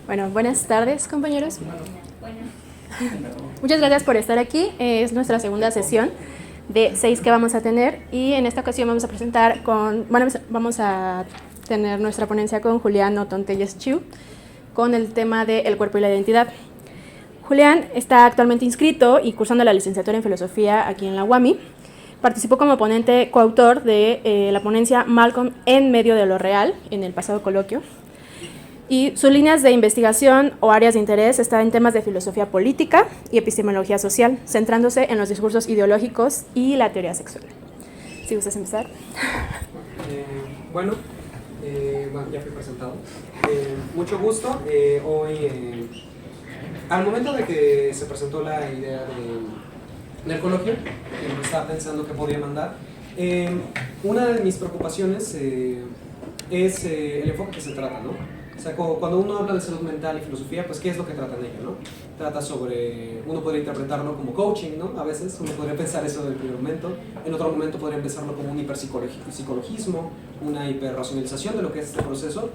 Bueno, buenas tardes, compañeros. Muchas gracias por estar aquí. Es nuestra segunda sesión de 6 que vamos a tener y en esta ocasión vamos a tener nuestra ponencia con Julián Otontelles Chiu con el tema de el cuerpo y la identidad. Julián está actualmente inscrito y cursando la licenciatura en filosofía aquí en la UAMI. Participó como ponente coautor de la ponencia Malcolm en medio de lo real en el pasado coloquio. Y sus líneas de investigación o áreas de interés están en temas de filosofía política y epistemología social, centrándose en los discursos ideológicos y la teoría sexual. Si gustas empezar. Bueno, ya fui presentado. Mucho gusto. Hoy, al momento de que se presentó la idea del coloquio, estaba pensando que podía mandar. Una de mis preocupaciones es el enfoque que se trata, ¿no? O sea, cuando uno habla de salud mental y filosofía, pues ¿qué es lo que trata en ello, no? Trata sobre, uno podría interpretarlo como coaching, ¿no? A veces uno podría pensar eso en el primer momento, en otro momento podría pensarlo como un hiperpsicologismo, una hiperracionalización de lo que es este proceso,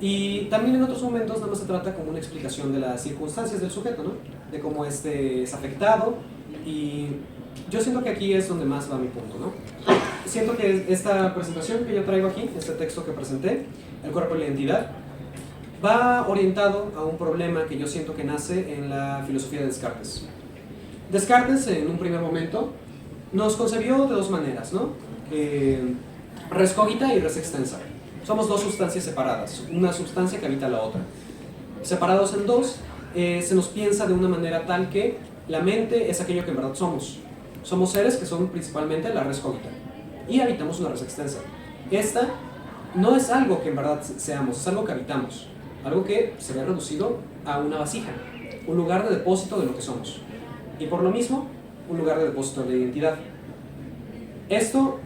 y también en otros momentos nada más se trata como una explicación de las circunstancias del sujeto, ¿no? De cómo este es afectado, y yo siento que aquí es donde más va mi punto, ¿no? Siento que esta presentación que yo traigo aquí, este texto que presenté, El cuerpo y la identidad, va orientado a un problema que yo siento que nace en la filosofía de Descartes. Descartes, en un primer momento, nos concebió de dos maneras, ¿no? Res cogita y res extensa. Somos dos sustancias separadas, una sustancia que habita la otra. Separados en dos, se nos piensa de una manera tal que la mente es aquello que en verdad somos. Somos seres que son principalmente la res cogita y habitamos una res extensa. Esta no es algo que en verdad seamos, es algo que habitamos. Algo que se ve reducido a una vasija, un lugar de depósito de lo que somos. Y por lo mismo, un lugar de depósito de la identidad. Esto,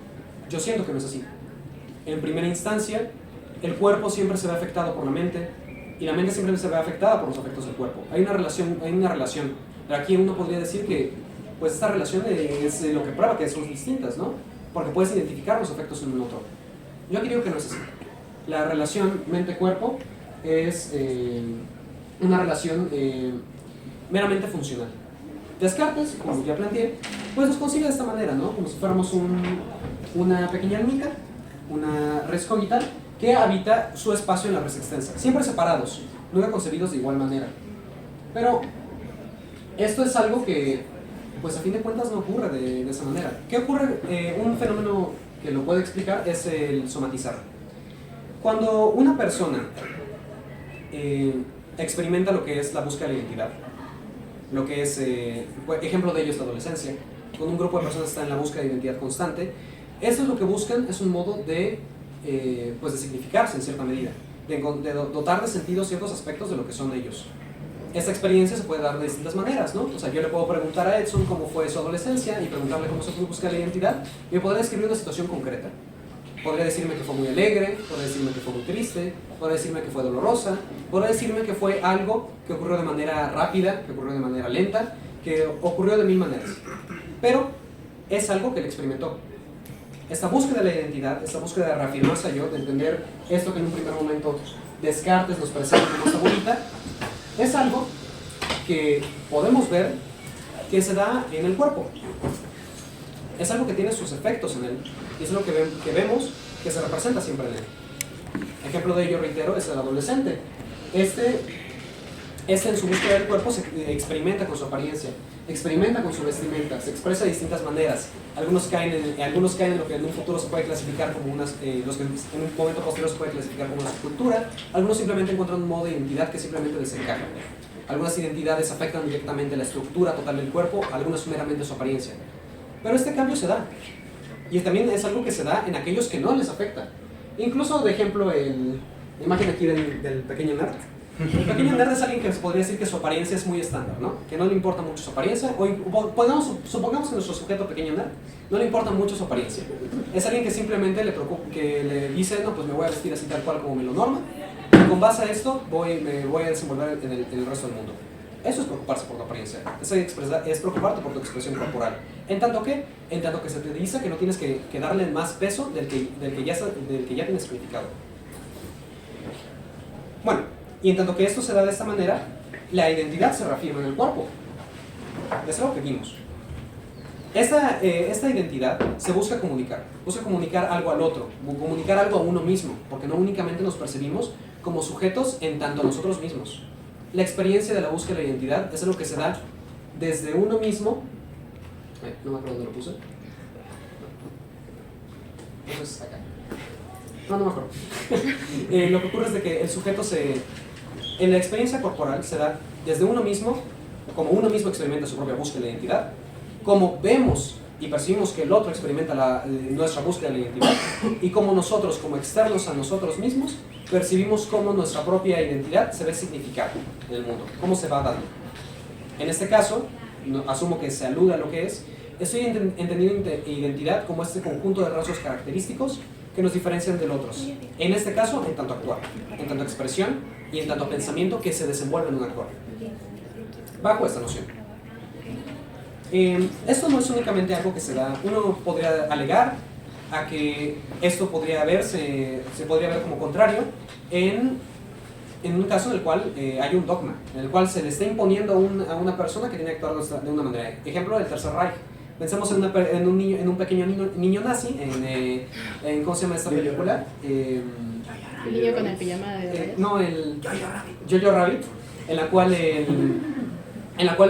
yo siento que no es así. En primera instancia, el cuerpo siempre se ve afectado por la mente, y la mente siempre se ve afectada por los efectos del cuerpo. Hay una relación. Pero aquí uno podría decir que, pues esta relación es lo que prueba que son distintas, ¿no? Porque puedes identificar los efectos en un otro. Yo creo que no es así. La relación mente-cuerpo es una relación meramente funcional. Descartes, como ya planteé, pues nos concibe de esta manera, ¿no? Como si fuéramos una pequeña almica, una res cogital, que habita su espacio en la res extensa, siempre separados, nunca concebidos de igual manera. Pero esto es algo que, pues a fin de cuentas no ocurre de esa manera. ¿Qué ocurre? Un fenómeno que lo puede explicar es el somatizar. Cuando una persona experimenta lo que es la búsqueda de la identidad, lo que es, ejemplo de ello es la adolescencia, cuando un grupo de personas está en la búsqueda de identidad constante, eso es lo que buscan, es un modo de significarse en cierta medida, de dotar de sentido ciertos aspectos de lo que son ellos. Esta experiencia se puede dar de distintas maneras, ¿no? O sea, yo le puedo preguntar a Edson cómo fue su adolescencia y preguntarle cómo se fue buscar la identidad, y me podría describir una situación concreta. Podría decirme que fue muy alegre, podría decirme que fue muy triste, podría decirme que fue dolorosa, podría decirme que fue algo que ocurrió de manera rápida, que ocurrió de manera lenta, que ocurrió de mil maneras. Pero es algo que él experimentó. Esta búsqueda de la identidad, esta búsqueda de reafirmarse yo, de entender esto que en un primer momento Descartes nos presenta como esta bonita, es algo que podemos ver que se da en el cuerpo. Es algo que tiene sus efectos en él, y es lo que vemos que se representa siempre en él. Ejemplo de ello, reitero, es el adolescente. Este en su búsqueda del cuerpo se experimenta con su apariencia, experimenta con su vestimenta, se expresa de distintas maneras. Algunos caen en lo que en un futuro se puede clasificar como los que en un momento posterior se puede clasificar como una subcultura. Algunos simplemente encuentran un modo de identidad que simplemente desencaja. Algunas identidades afectan directamente la estructura total del cuerpo, algunas meramente su apariencia. Pero este cambio se da, y también es algo que se da en aquellos que no les afecta. Incluso, de ejemplo, la imagen aquí del pequeño nerd. El pequeño nerd es alguien que se podría decir que su apariencia es muy estándar, ¿no? Que no le importa mucho su apariencia, supongamos que nuestro sujeto pequeño nerd no le importa mucho su apariencia. Es alguien que simplemente le dice, no, pues me voy a vestir así tal cual como me lo norma, y con base a esto me voy a desenvolver en el resto del mundo. Eso es preocuparse por tu apariencia, es preocuparte por tu expresión corporal. En tanto que se te dice que no tienes que darle más peso del que ya tiene significado. Bueno, Y en tanto que esto se da de esta manera, la identidad se reafirma en el cuerpo. Es algo que vimos. Esta identidad se busca comunicar algo al otro, comunicar algo a uno mismo, porque no únicamente nos percibimos como sujetos en tanto a nosotros mismos. La experiencia de la búsqueda de la identidad es algo que se da desde uno mismo. No me acuerdo dónde lo puse. Entonces, acá. No me acuerdo. Lo que ocurre es de que el sujeto en la experiencia corporal se da desde uno mismo, como uno mismo experimenta su propia búsqueda de identidad, como vemos y percibimos que el otro experimenta nuestra búsqueda de la identidad, y como nosotros, como externos a nosotros mismos, percibimos cómo nuestra propia identidad se ve significada en el mundo, cómo se va dando. En este caso, asumo que se alude a lo que estoy entendiendo identidad como este conjunto de rasgos característicos que nos diferencian del otro. En este caso, en tanto actuar, en tanto expresión y en tanto pensamiento que se desenvuelve en un actuar. Bajo esta noción. Esto no es únicamente algo que se da. Uno podría alegar a que esto podría se podría ver como contrario en un caso en el cual hay un dogma, en el cual se le está imponiendo a una persona que tiene que actuar de una manera. Ejemplo del Tercer Reich. Pensemos en un pequeño niño nazi, ¿cómo se llama esta película? El niño con el pijama de rayas. No, el Jojo Rabbit, en la cual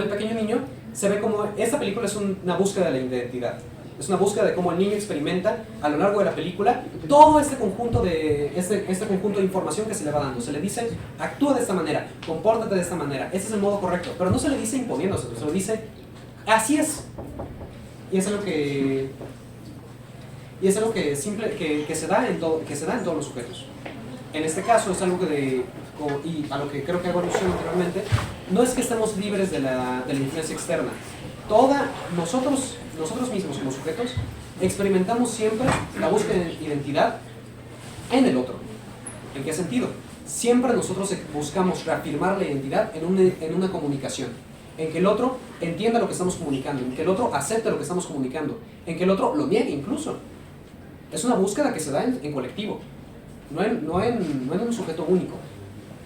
el pequeño niño se ve como esta película es una búsqueda de la identidad. Es una búsqueda de cómo el niño experimenta a lo largo de la película todo este conjunto de información que se le va dando. Se le dice, actúa de esta manera, compórtate de esta manera, este es el modo correcto, pero no se le dice imponiéndose, se le dice, así es. Y es algo que se da en todos los sujetos. En este caso es algo y a lo que creo que hago alusión anteriormente, no es que estemos libres de la influencia externa. Nosotros mismos como sujetos experimentamos siempre la búsqueda de identidad en el otro. ¿En qué sentido? Siempre nosotros buscamos reafirmar la identidad en una comunicación, en que el otro entienda lo que estamos comunicando, en que el otro acepte lo que estamos comunicando, en que el otro lo niegue incluso. Es una búsqueda que se da en colectivo, no en un sujeto único.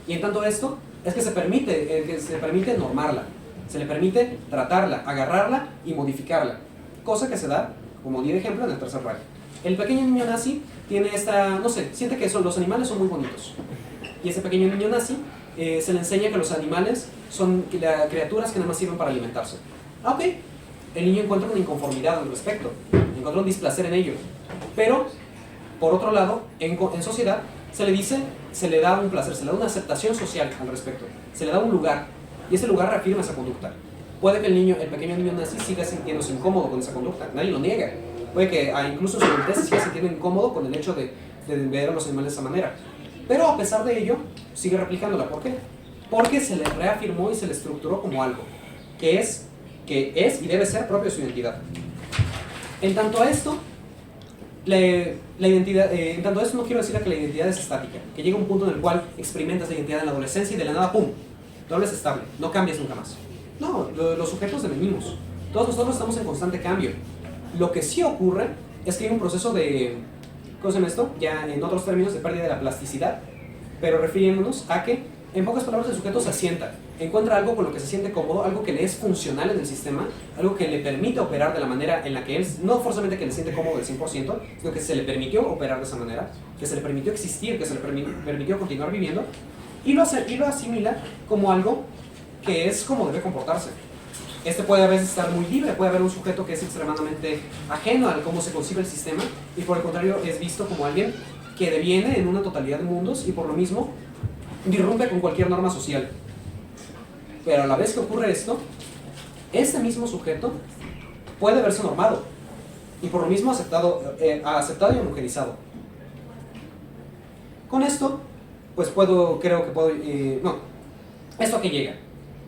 Y en tanto esto es que se permite normarla, se le permite tratarla, agarrarla y modificarla. Cosa que se da, como di de ejemplo, en el Tercer Reich. El pequeño niño nazi tiene siente que los animales son muy bonitos. Y ese pequeño niño nazi se le enseña que los animales son criaturas que nada más sirven para alimentarse. Ok, el niño encuentra una inconformidad al respecto, encuentra un displacer en ello. Pero, por otro lado, en sociedad se le da un placer, se le da una aceptación social al respecto, se le da un lugar, y ese lugar reafirma esa conducta. Puede que el pequeño niño nazi siga sintiéndose incómodo con esa conducta, nadie lo niega. Puede que incluso su adultez se siga sintiendo incómodo con el hecho de ver a los animales de esa manera. Pero a pesar de ello, sigue replicándola. ¿Por qué? Porque se le reafirmó y se le estructuró como algo que es y debe ser propio de su identidad. En tanto a esto, no quiero decir que la identidad es estática, que llega un punto en el cual experimentas la identidad en la adolescencia y de la nada, ¡pum!, te vuelves estable, no cambias nunca más. No, los sujetos devenimos. Todos nosotros estamos en constante cambio. Lo que sí ocurre es que hay un proceso de, ¿cómo se llama esto? Ya en otros términos, de pérdida de la plasticidad, pero refiriéndonos a que, en pocas palabras, el sujeto se asienta, encuentra algo con lo que se siente cómodo, algo que le es funcional en el sistema, algo que le permite operar de la manera en la que él, no forzosamente que le siente cómodo del 100%, sino que se le permitió operar de esa manera, que se le permitió existir, que se le permitió continuar viviendo, y lo asimila como algo que es como debe comportarse. Puede a veces estar muy libre, puede haber un sujeto que es extremadamente ajeno a cómo se concibe el sistema, y por el contrario es visto como alguien que deviene en una totalidad de mundos y por lo mismo irrumpe con cualquier norma social. Pero a la vez que ocurre esto, ese mismo sujeto puede verse normado y por lo mismo aceptado y homogenizado. Con esto, pues ¿esto a qué llega?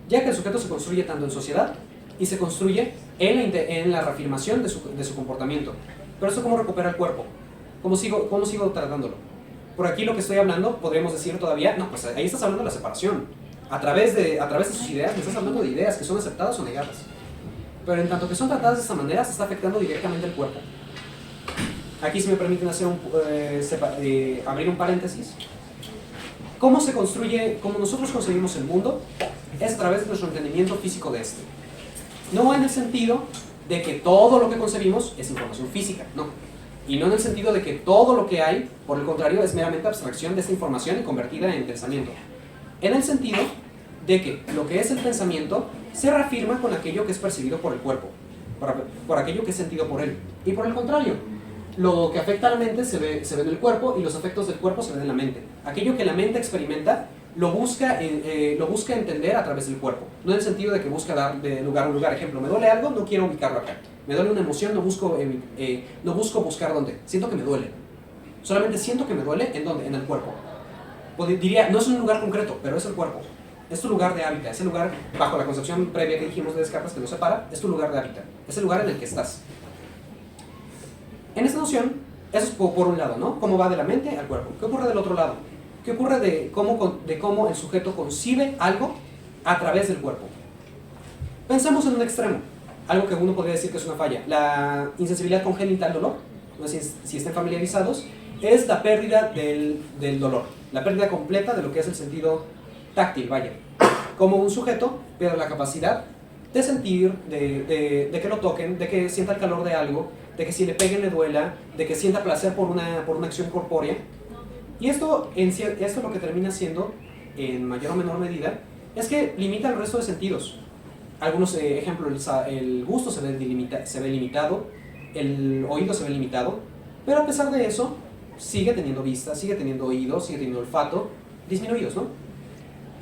Ya que el sujeto se construye tanto en sociedad y se construye en la reafirmación de su comportamiento. Pero esto, ¿cómo recupera el cuerpo? ¿Cómo sigo tratándolo? Por aquí lo que estoy hablando, podríamos decir todavía, no, pues ahí estás hablando de la separación. A través de sus ideas, me estás hablando de ideas que son aceptadas o negadas. Pero en tanto que son tratadas de esta manera, se está afectando directamente el cuerpo. Aquí, si me permiten hacer abrir un paréntesis. ¿Cómo se construye, cómo nosotros concebimos el mundo? Es a través de nuestro entendimiento físico de este. No en el sentido de que todo lo que concebimos es información física, no. Y no en el sentido de que todo lo que hay, por el contrario, es meramente abstracción de esta información y convertida en pensamiento. En el sentido de que lo que es el pensamiento se reafirma con aquello que es percibido por el cuerpo, por aquello que es sentido por él. Y por el contrario, lo que afecta a la mente se ve en el cuerpo y los efectos del cuerpo se ven en la mente. Aquello que la mente experimenta lo busca entender a través del cuerpo. No en el sentido de que busca dar de lugar a un lugar. Ejemplo, me duele algo, no quiero ubicarlo acá. Me duele una emoción, no busco buscar dónde. Siento que me duele. Solamente siento que me duele, ¿en dónde? En el cuerpo. Diría, no es un lugar concreto, pero es el cuerpo. Es tu lugar de hábitat, es el lugar, bajo la concepción previa que dijimos de Descartes que nos separa, es tu lugar de hábitat, es el lugar en el que estás. En esta noción, eso es por un lado, ¿no? Cómo va de la mente al cuerpo. ¿Qué ocurre del otro lado? ¿Qué ocurre de cómo el sujeto concibe algo a través del cuerpo? Pensemos en un extremo, algo que uno podría decir que es una falla. La insensibilidad congénita al dolor, no sé si estén familiarizados, es la pérdida del dolor, la pérdida completa de lo que es el sentido táctil, vaya. Como un sujeto pierde la capacidad de sentir, de que lo toquen, de que sienta el calor de algo, de que si le peguen le duela, de que sienta placer por una acción corpórea. Y esto lo que termina siendo, en mayor o menor medida, es que limita el resto de sentidos. Algunos ejemplos, el gusto se ve limitado, el oído se ve limitado, pero a pesar de eso, sigue teniendo vista, sigue teniendo oído, sigue teniendo olfato, disminuidos, ¿no?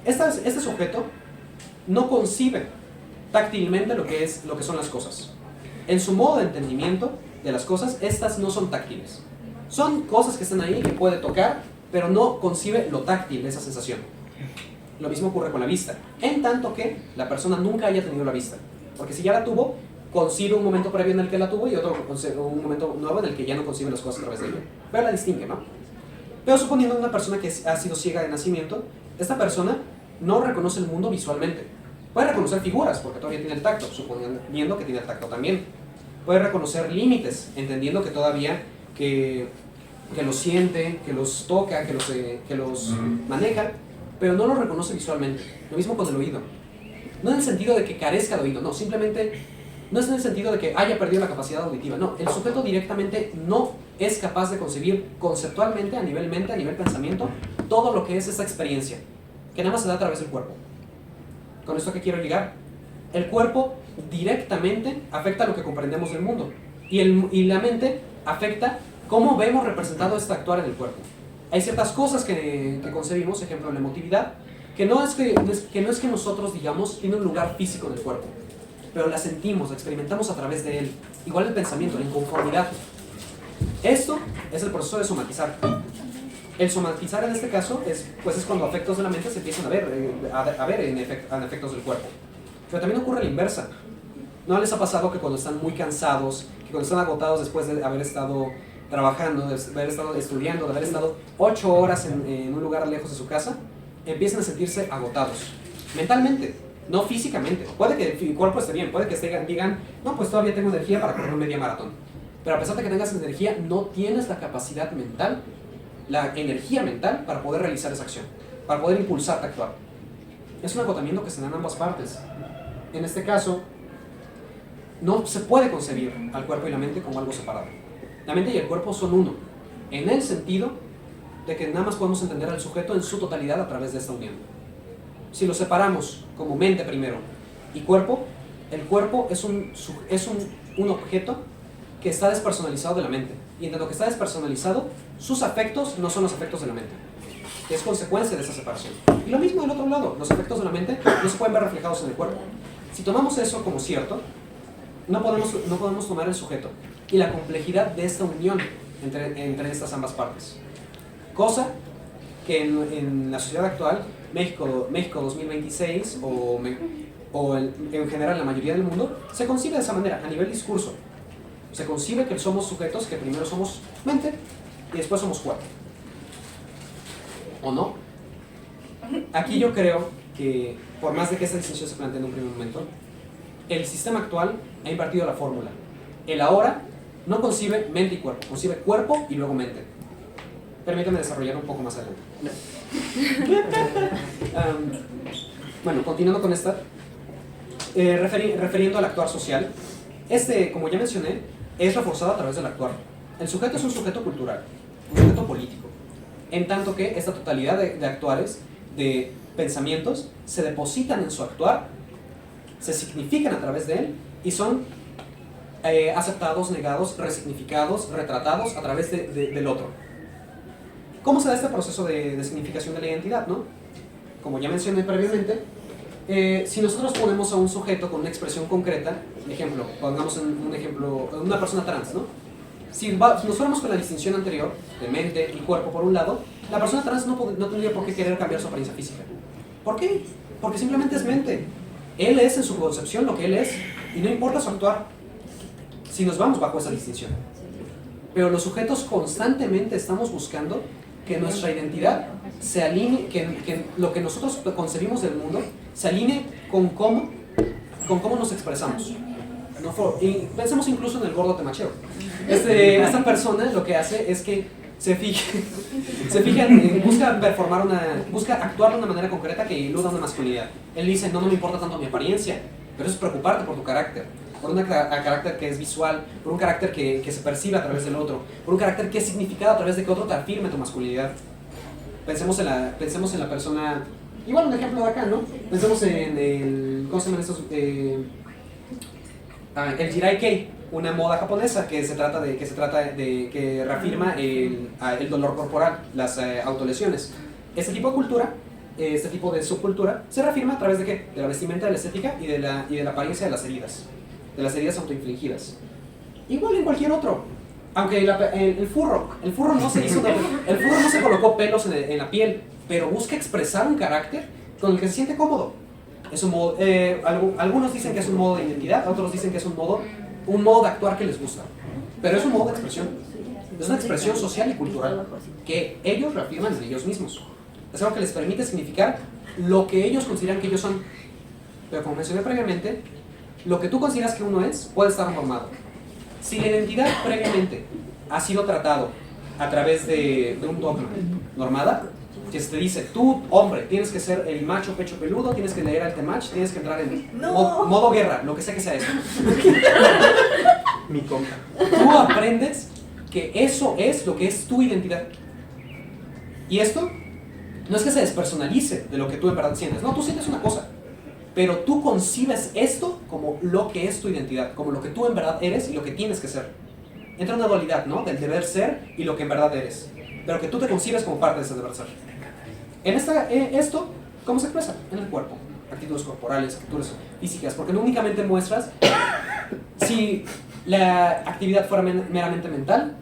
Este sujeto no concibe táctilmente lo que son las cosas. En su modo de entendimiento de las cosas, estas no son táctiles. Son cosas que están ahí, que puede tocar, pero no concibe lo táctil de esa sensación. Lo mismo ocurre con la vista, en tanto que la persona nunca haya tenido la vista. Porque si ya la tuvo, concibe un momento previo en el que la tuvo y un momento nuevo en el que ya no concibe las cosas a través de ella. Pero la distingue, ¿no? Pero suponiendo una persona que ha sido ciega de nacimiento, esta persona no reconoce el mundo visualmente. Puede reconocer figuras, porque todavía tiene el tacto, suponiendo que tiene el tacto también. Puede reconocer límites, entendiendo que todavía que los siente, que los toca, que los maneja, pero no los reconoce visualmente. Lo mismo con el oído. No en el sentido de que carezca de oído, no, simplemente no es en el sentido de que haya perdido la capacidad auditiva, no, el sujeto directamente no es capaz de concebir conceptualmente, a nivel mente, a nivel pensamiento, todo lo que es esa experiencia, que nada más se da a través del cuerpo. ¿Con esto a qué quiero llegar? El cuerpo directamente afecta lo que comprendemos del mundo y la mente afecta cómo vemos representado este actuar en el cuerpo. Hay ciertas cosas que concebimos, ejemplo la emotividad, que no es que nosotros digamos tiene un lugar físico en el cuerpo, pero la sentimos, la experimentamos a través de él. Igual el pensamiento, la inconformidad. Esto es el proceso de somatizar. El somatizar en este caso es cuando afectos de la mente se empiezan a ver en efectos del cuerpo. Pero también ocurre la inversa. ¿No les ha pasado que cuando están muy cansados, que cuando están agotados después de haber estado trabajando, de haber estado estudiando, de haber estado 8 horas en un lugar lejos de su casa, empiezan a sentirse agotados? Mentalmente, no físicamente. Puede que el cuerpo esté bien, puede que digan, no, pues todavía tengo energía para correr media maratón. Pero a pesar de que tengas energía, no tienes la capacidad mental, la energía mental para poder realizar esa acción, para poder impulsarte a actuar. Es un agotamiento que se da en ambas partes. En este caso, no se puede concebir al cuerpo y la mente como algo separado. La mente y el cuerpo son uno, en el sentido de que nada más podemos entender al sujeto en su totalidad a través de esta unión. Si lo separamos como mente primero y cuerpo, el cuerpo es un objeto que está despersonalizado de la mente. Y en tanto que está despersonalizado, sus afectos no son los afectos de la mente. Es consecuencia de esa separación. Y lo mismo del otro lado, los efectos de la mente no se pueden ver reflejados en el cuerpo. Si tomamos eso como cierto, no podemos tomar el sujeto y la complejidad de esta unión entre estas ambas partes. Cosa que en la sociedad actual, México 2026 o en general la mayoría del mundo, se concibe de esa manera, a nivel discurso. Se concibe que somos sujetos que primero somos mente y después somos cuerpo. ¿O no? Aquí yo creo que, por más de que esta distinción se plantee en un primer momento, el sistema actual ha invertido la fórmula. El ahora no concibe mente y cuerpo, concibe cuerpo y luego mente. Permítame desarrollar un poco más adelante. Bueno, continuando con esta, refiriendo al actuar social, como ya mencioné, es reforzado a través del actuar. El sujeto es un sujeto cultural, un sujeto político, en tanto que esta totalidad de actuares, de pensamientos, se depositan en su actuar, se significan a través de él y son aceptados, negados, resignificados, retratados a través del otro. ¿Cómo se da este proceso de significación de la identidad, no? Como ya mencioné previamente, si nosotros ponemos a un sujeto con una expresión concreta, ejemplo, pongamos un ejemplo, una persona trans, ¿no? Si nos fuéramos con la distinción anterior de mente y cuerpo por un lado, la persona trans no tendría por qué querer cambiar su apariencia física. ¿Por qué? Porque simplemente es mente. Él es en su concepción lo que él es y no importa su actuar, si nos vamos bajo esa distinción. Pero los sujetos constantemente estamos buscando que nuestra identidad se alinee, que lo que nosotros concebimos del mundo se alinee con cómo nos expresamos. Y pensemos incluso en el gordo temachero. Esta persona lo que hace es que busca actuar de una manera concreta que iluda una masculinidad. Él dice, no me importa tanto mi apariencia, pero es preocuparte por tu carácter, por un carácter que es visual, por un carácter que se percibe a través del otro, por un carácter que es significado a través de que otro te afirme tu masculinidad. Pensemos en la persona, igual un ejemplo de acá, ¿no? Pensemos en el, ¿cómo se llaman estos? El Jirai-kei, una moda japonesa que reafirma el dolor corporal, las autolesiones. Este tipo de cultura, este tipo de subcultura, se reafirma a través de ¿qué? De la vestimenta, de la estética y de la apariencia de las heridas autoinfligidas. Igual en cualquier otro. Aunque el furro no se colocó pelos en la piel, pero busca expresar un carácter con el que se siente cómodo. Es un modo, algunos dicen que es un modo de identidad, otros dicen que es un modo de actuar que les gusta. Pero es un modo de expresión. Es una expresión social y cultural que ellos reafirman en ellos mismos. Es algo que les permite significar lo que ellos consideran que ellos son. Pero como mencioné previamente, lo que tú consideras que uno es puede estar normado. Si la identidad previamente ha sido tratado a través de un dogma normada, que se te dice, tú, hombre, tienes que ser el macho pecho peludo, tienes que leer al temach, tienes que entrar en modo guerra, lo que sea eso. Mi compa. Tú aprendes que eso es lo que es tu identidad. Y esto no es que se despersonalice de lo que tú en verdad sientes. No, tú sientes una cosa, pero tú concibes esto como lo que es tu identidad, como lo que tú en verdad eres y lo que tienes que ser. Entra una dualidad, ¿no? Del deber ser y lo que en verdad eres, pero que tú te concibes como parte de ese deber ser. Esto, ¿cómo se expresa? En el cuerpo. Actitudes corporales, actitudes físicas, porque no únicamente muestras si la actividad fuera meramente mental,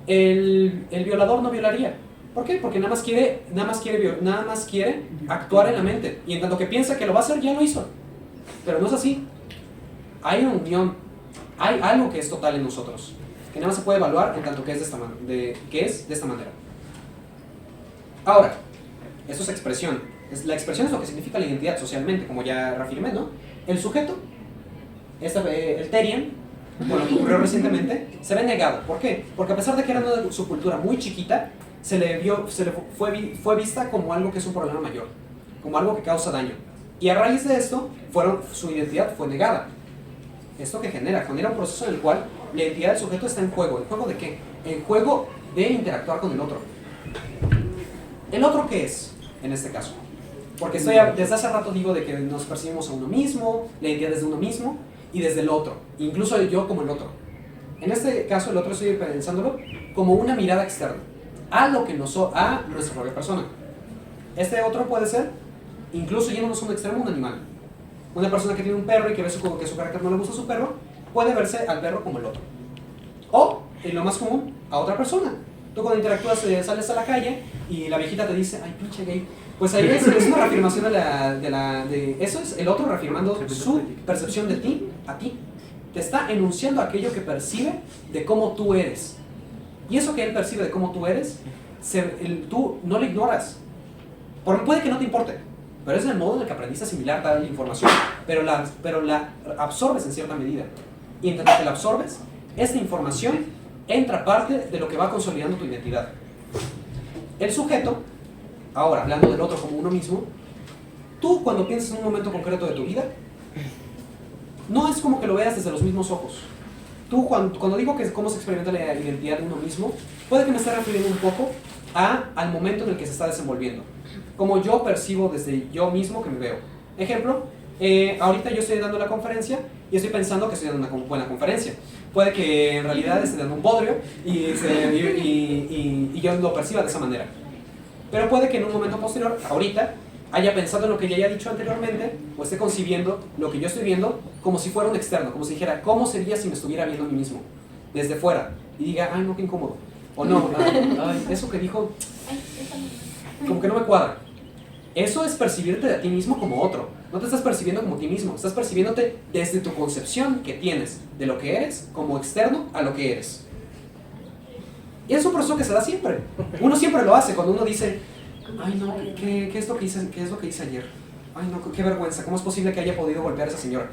el violador no violaría. ¿Por qué? Porque nada más quiere actuar en la mente, y en tanto que piensa que lo va a hacer, ya lo hizo. Pero no es así. Hay una unión, hay algo que es total en nosotros, que nada más se puede evaluar en tanto que es de esta manera. Ahora, esto es expresión. La expresión es lo que significa la identidad socialmente, como ya reafirmé, ¿no? El sujeto, el Therian, bueno, que ocurrió recientemente, se ve negado. ¿Por qué? Porque a pesar de que era una subcultura muy chiquita, fue vista como algo que es un problema mayor, como algo que causa daño. Y a raíz de esto, su identidad fue negada. ¿Esto que genera? Genera un proceso en el cual la identidad del sujeto está en juego. ¿En juego de qué? En juego de interactuar con el otro. ¿El otro qué es, en este caso? Porque desde hace rato digo de que nos percibimos a uno mismo, la identidad desde uno mismo y desde el otro, incluso yo como el otro. En este caso, el otro estoy pensándolo como una mirada externa a nuestra propia persona. Este otro puede ser, incluso yéndonos a un extremo, un animal. Una persona que tiene un perro y que ve que su carácter no le gusta a su perro, puede verse al perro como el otro. O, en lo más común, a otra persona. Tú cuando interactúas, sales a la calle y la viejita te dice, ay, pinche gay. Pues ahí es una reafirmación eso es el otro reafirmando su percepción de ti a ti. Te está enunciando aquello que percibe de cómo tú eres. Y eso que él percibe de cómo tú eres, tú no lo ignoras. Puede que no te importe, pero es el modo en el que aprendiste a asimilar tal información, pero la absorbes en cierta medida. Y en tanto que la absorbes, esta información entra parte de lo que va consolidando tu identidad. El sujeto, ahora hablando del otro como uno mismo, tú cuando piensas en un momento concreto de tu vida, no es como que lo veas desde los mismos ojos. Tú cuando digo que cómo se experimenta la identidad de uno mismo, puede que me esté refiriendo un poco al momento en el que se está desenvolviendo. Como yo percibo desde yo mismo que me veo. Ejemplo, ahorita yo estoy dando la conferencia y estoy pensando que estoy dando una buena conferencia. Puede que en realidad esté dando un bodrio y yo lo perciba de esa manera. Pero puede que en un momento posterior, ahorita, haya pensado en lo que ya haya dicho anteriormente, o esté concibiendo lo que yo estoy viendo como si fuera un externo, como si dijera, ¿cómo sería si me estuviera viendo a mí mismo? Desde fuera. Y diga, ay, no, qué incómodo. O no, ay, eso que dijo, como que no me cuadra. Eso es percibirte de ti mismo como otro. No te estás percibiendo como ti mismo, estás percibiéndote desde tu concepción que tienes de lo que eres, como externo a lo que eres. Y es un proceso que se da siempre. Uno siempre lo hace cuando uno dice, ay no, ¿qué es lo que hice ayer? Ay no, qué vergüenza, ¿cómo es posible que haya podido golpear a esa señora?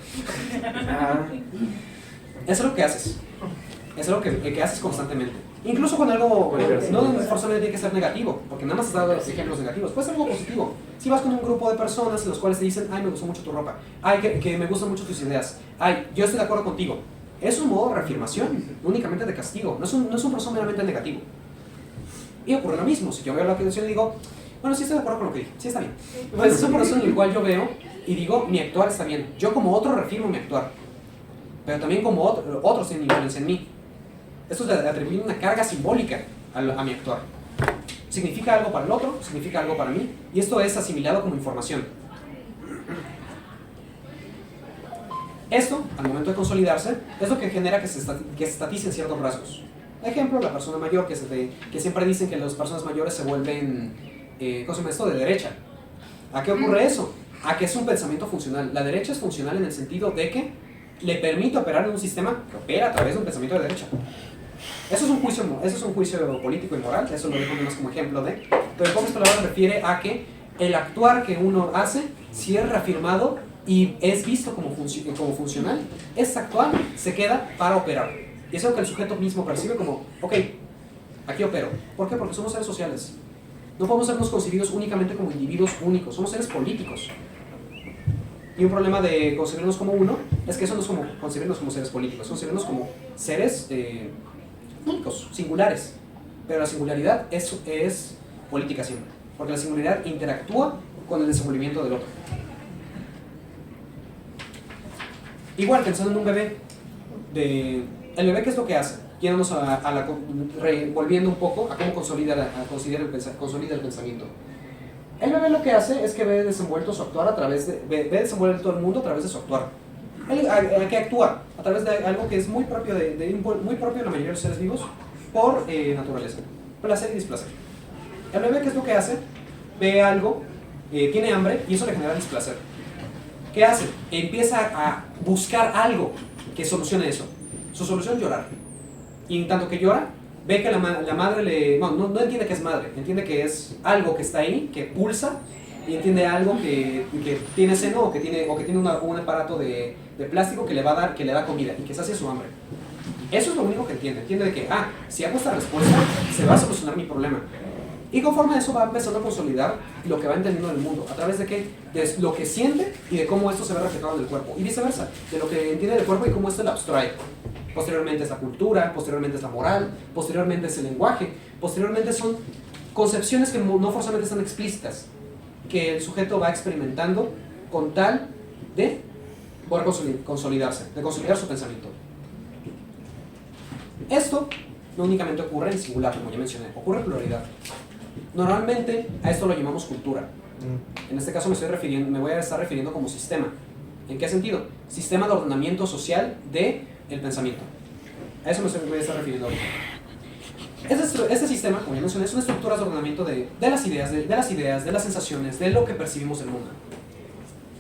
Eso es lo que haces. Eso es lo que haces constantemente. Incluso con algo, no forzosamente tiene que ser negativo, porque nada más has dado ejemplos negativos, puede ser algo positivo. Si vas con un grupo de personas en los cuales te dicen, ay, me gustó mucho tu ropa, ay, que me gustan mucho tus ideas, ay, yo estoy de acuerdo contigo. Es un modo de reafirmación, no únicamente de castigo, no es un proceso meramente negativo. Y ocurre lo mismo, si yo veo la atención y digo, bueno, sí estoy de acuerdo con lo que dije, sí está bien. Pues es un proceso en el cual yo veo y digo, mi actuar está bien. Yo como otro reafirmo mi actuar, pero también como otros tienen influencia en mí. Esto es atribuir una carga simbólica a mi actuar. Significa algo para el otro, significa algo para mí, y esto es asimilado como información. Esto, al momento de consolidarse, es lo que genera que se estaticen ciertos rasgos. Ejemplo, la persona mayor, que siempre dicen que las personas mayores se vuelven, ¿cómo se llama esto?, de derecha. ¿A qué ocurre eso? A que es un pensamiento funcional. La derecha es funcional en el sentido de que le permite operar en un sistema que opera a través de un pensamiento de derecha. Eso es un juicio político y moral, eso lo dejo más como ejemplo de. Pero en pocas palabras refiere a que el actuar que uno hace, si es reafirmado y es visto como funcional, ese actuar se queda para operar. Y es lo que el sujeto mismo percibe como, ok, aquí opero. ¿Por qué? Porque somos seres sociales. No podemos sernos concebidos únicamente como individuos únicos, somos seres políticos. Y un problema de concebirnos como uno es que eso no es como concebirnos como seres políticos, concebirnos como seres únicos, singulares. Pero la singularidad es política siempre, porque la singularidad interactúa con el desenvolvimiento del otro. Mucho pensando en un bebé, el bebé, ¿qué es lo que hace? Yéndonos volviendo un poco a cómo consolida el pensamiento. El bebé lo que hace es que ve desenvuelto su actuar ve desenvuelto el mundo a través de su actuar. ¿A qué actúa? A través de algo que es muy propio de la mayoría de los seres vivos por naturaleza. Placer y displacer. El bebé, ¿qué es lo que hace? Ve algo, tiene hambre y eso le genera displacer. ¿Qué hace? Empieza a buscar algo que solucione eso. Su solución es llorar. Y en tanto que llora, ve que la madre no entiende que es madre, entiende que es algo que está ahí, que pulsa, y entiende algo que tiene seno o que tiene un aparato de plástico que le da comida y que sacia su hambre. Eso es lo único que entiende de que, si hago esta respuesta, se va a solucionar mi problema. Y conforme a eso va empezando a consolidar lo que va entendiendo del mundo, a través de lo que siente y de cómo esto se ve reflejado en el cuerpo, y viceversa, de lo que entiende del cuerpo y cómo esto lo abstrae. Posteriormente es la cultura, posteriormente es la moral, posteriormente es el lenguaje, posteriormente son concepciones que no forzosamente están explícitas, que el sujeto va experimentando con tal de poder consolidarse, de consolidar su pensamiento. Esto no únicamente ocurre en singular, como ya mencioné, ocurre en pluralidad. Normalmente a esto lo llamamos cultura. En este caso me voy a estar refiriendo como sistema. ¿En qué sentido? Sistema de ordenamiento social del pensamiento. A eso me voy a estar refiriendo ahorita. Este sistema, como ya mencioné, son estructuras de ordenamiento de las ideas, de las sensaciones, de lo que percibimos del mundo.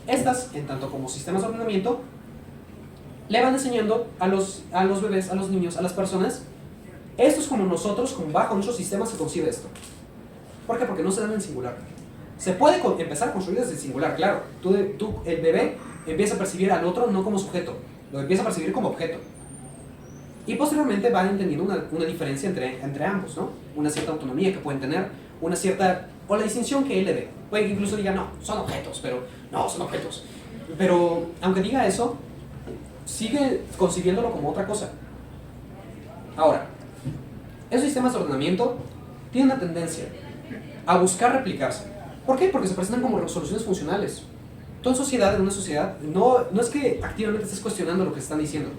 Estas, en tanto como sistemas de ordenamiento, le van enseñando a los bebés, a los niños, a las personas. Esto es como nosotros, como bajo nuestro sistema se concibe esto. ¿Por qué? Porque no se dan en singular. Se puede empezar a construir desde el singular, claro. El bebé empieza a percibir al otro no como sujeto, lo empieza a percibir como objeto. Y posteriormente van entendiendo una diferencia entre ambos, ¿no? Una cierta autonomía que pueden tener, una cierta, o la distinción que él le dé. Puede que incluso diga, no, son objetos, pero no, son objetos. Pero aunque diga eso, sigue concibiéndolo como otra cosa. Ahora, esos sistemas de ordenamiento tienen una tendencia a buscar replicarse. ¿Por qué? Porque se presentan como soluciones funcionales. Tú en una sociedad, no es que activamente estés cuestionando lo que están diciendo,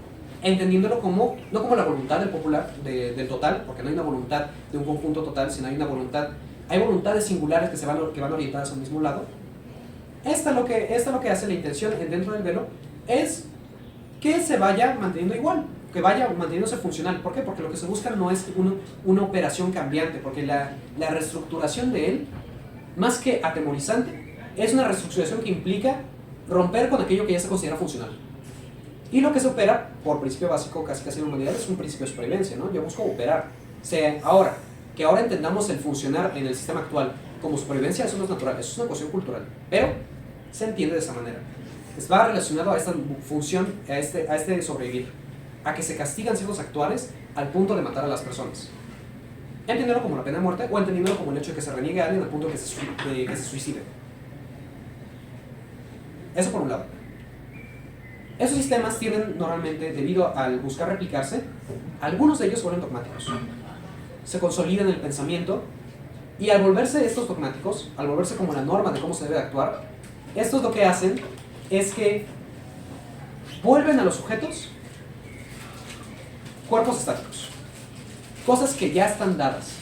entendiéndolo como, no como la voluntad del popular, del total, porque no hay una voluntad de un conjunto total, sino hay una voluntad, hay voluntades singulares que van orientadas al mismo lado. Esta es lo que hace la intención dentro del velo, es que se vaya manteniendo igual, que vaya manteniéndose funcional. ¿Por qué? Porque lo que se busca no es una operación cambiante, porque la reestructuración de él, más que atemorizante, es una reestructuración que implica romper con aquello que ya se considera funcional. Y lo que se opera, por principio básico casi en la humanidad, es un principio de supervivencia, ¿no? Yo busco operar. Ahora entendamos el funcionar en el sistema actual como supervivencia, eso no es natural, eso es una cuestión cultural. Pero se entiende de esa manera. Va relacionado a esta función, a este sobrevivir, a que se castigan ciertos actuales al punto de matar a las personas. Entendiéndolo como la pena de muerte o entendiéndolo como el hecho de que se reniegue a alguien al punto de que se suicide. Eso por un lado. Esos sistemas tienen normalmente, debido al buscar replicarse, algunos de ellos se vuelven dogmáticos. Se consolidan en el pensamiento y al volverse estos dogmáticos, al volverse como la norma de cómo se debe actuar, estos lo que hacen es que vuelven a los sujetos cuerpos estáticos. Cosas que ya están dadas.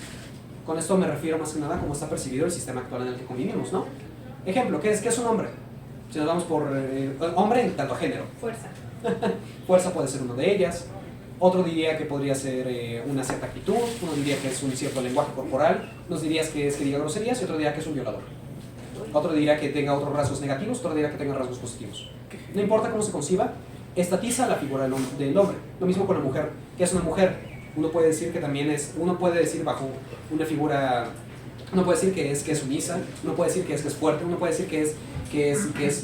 Con esto me refiero más que nada a cómo está percibido el sistema actual en el que convivimos, ¿no? Ejemplo, ¿qué es un hombre? Si nos vamos por hombre en tanto a género. Fuerza. Fuerza puede ser una de ellas. Otro diría que podría ser una cierta actitud. Uno diría que es un cierto lenguaje corporal. Nos dirías que es que diga groserías y otro diría que es un violador. Otro diría que tenga otros rasgos negativos, otro diría que tenga rasgos positivos. No importa cómo se conciba, estatiza la figura del hombre. Lo mismo con la mujer. ¿Qué es una mujer? Uno puede decir que también es, uno puede decir bajo una figura, uno puede decir que es sumisa, uno puede decir que es fuerte, uno puede decir que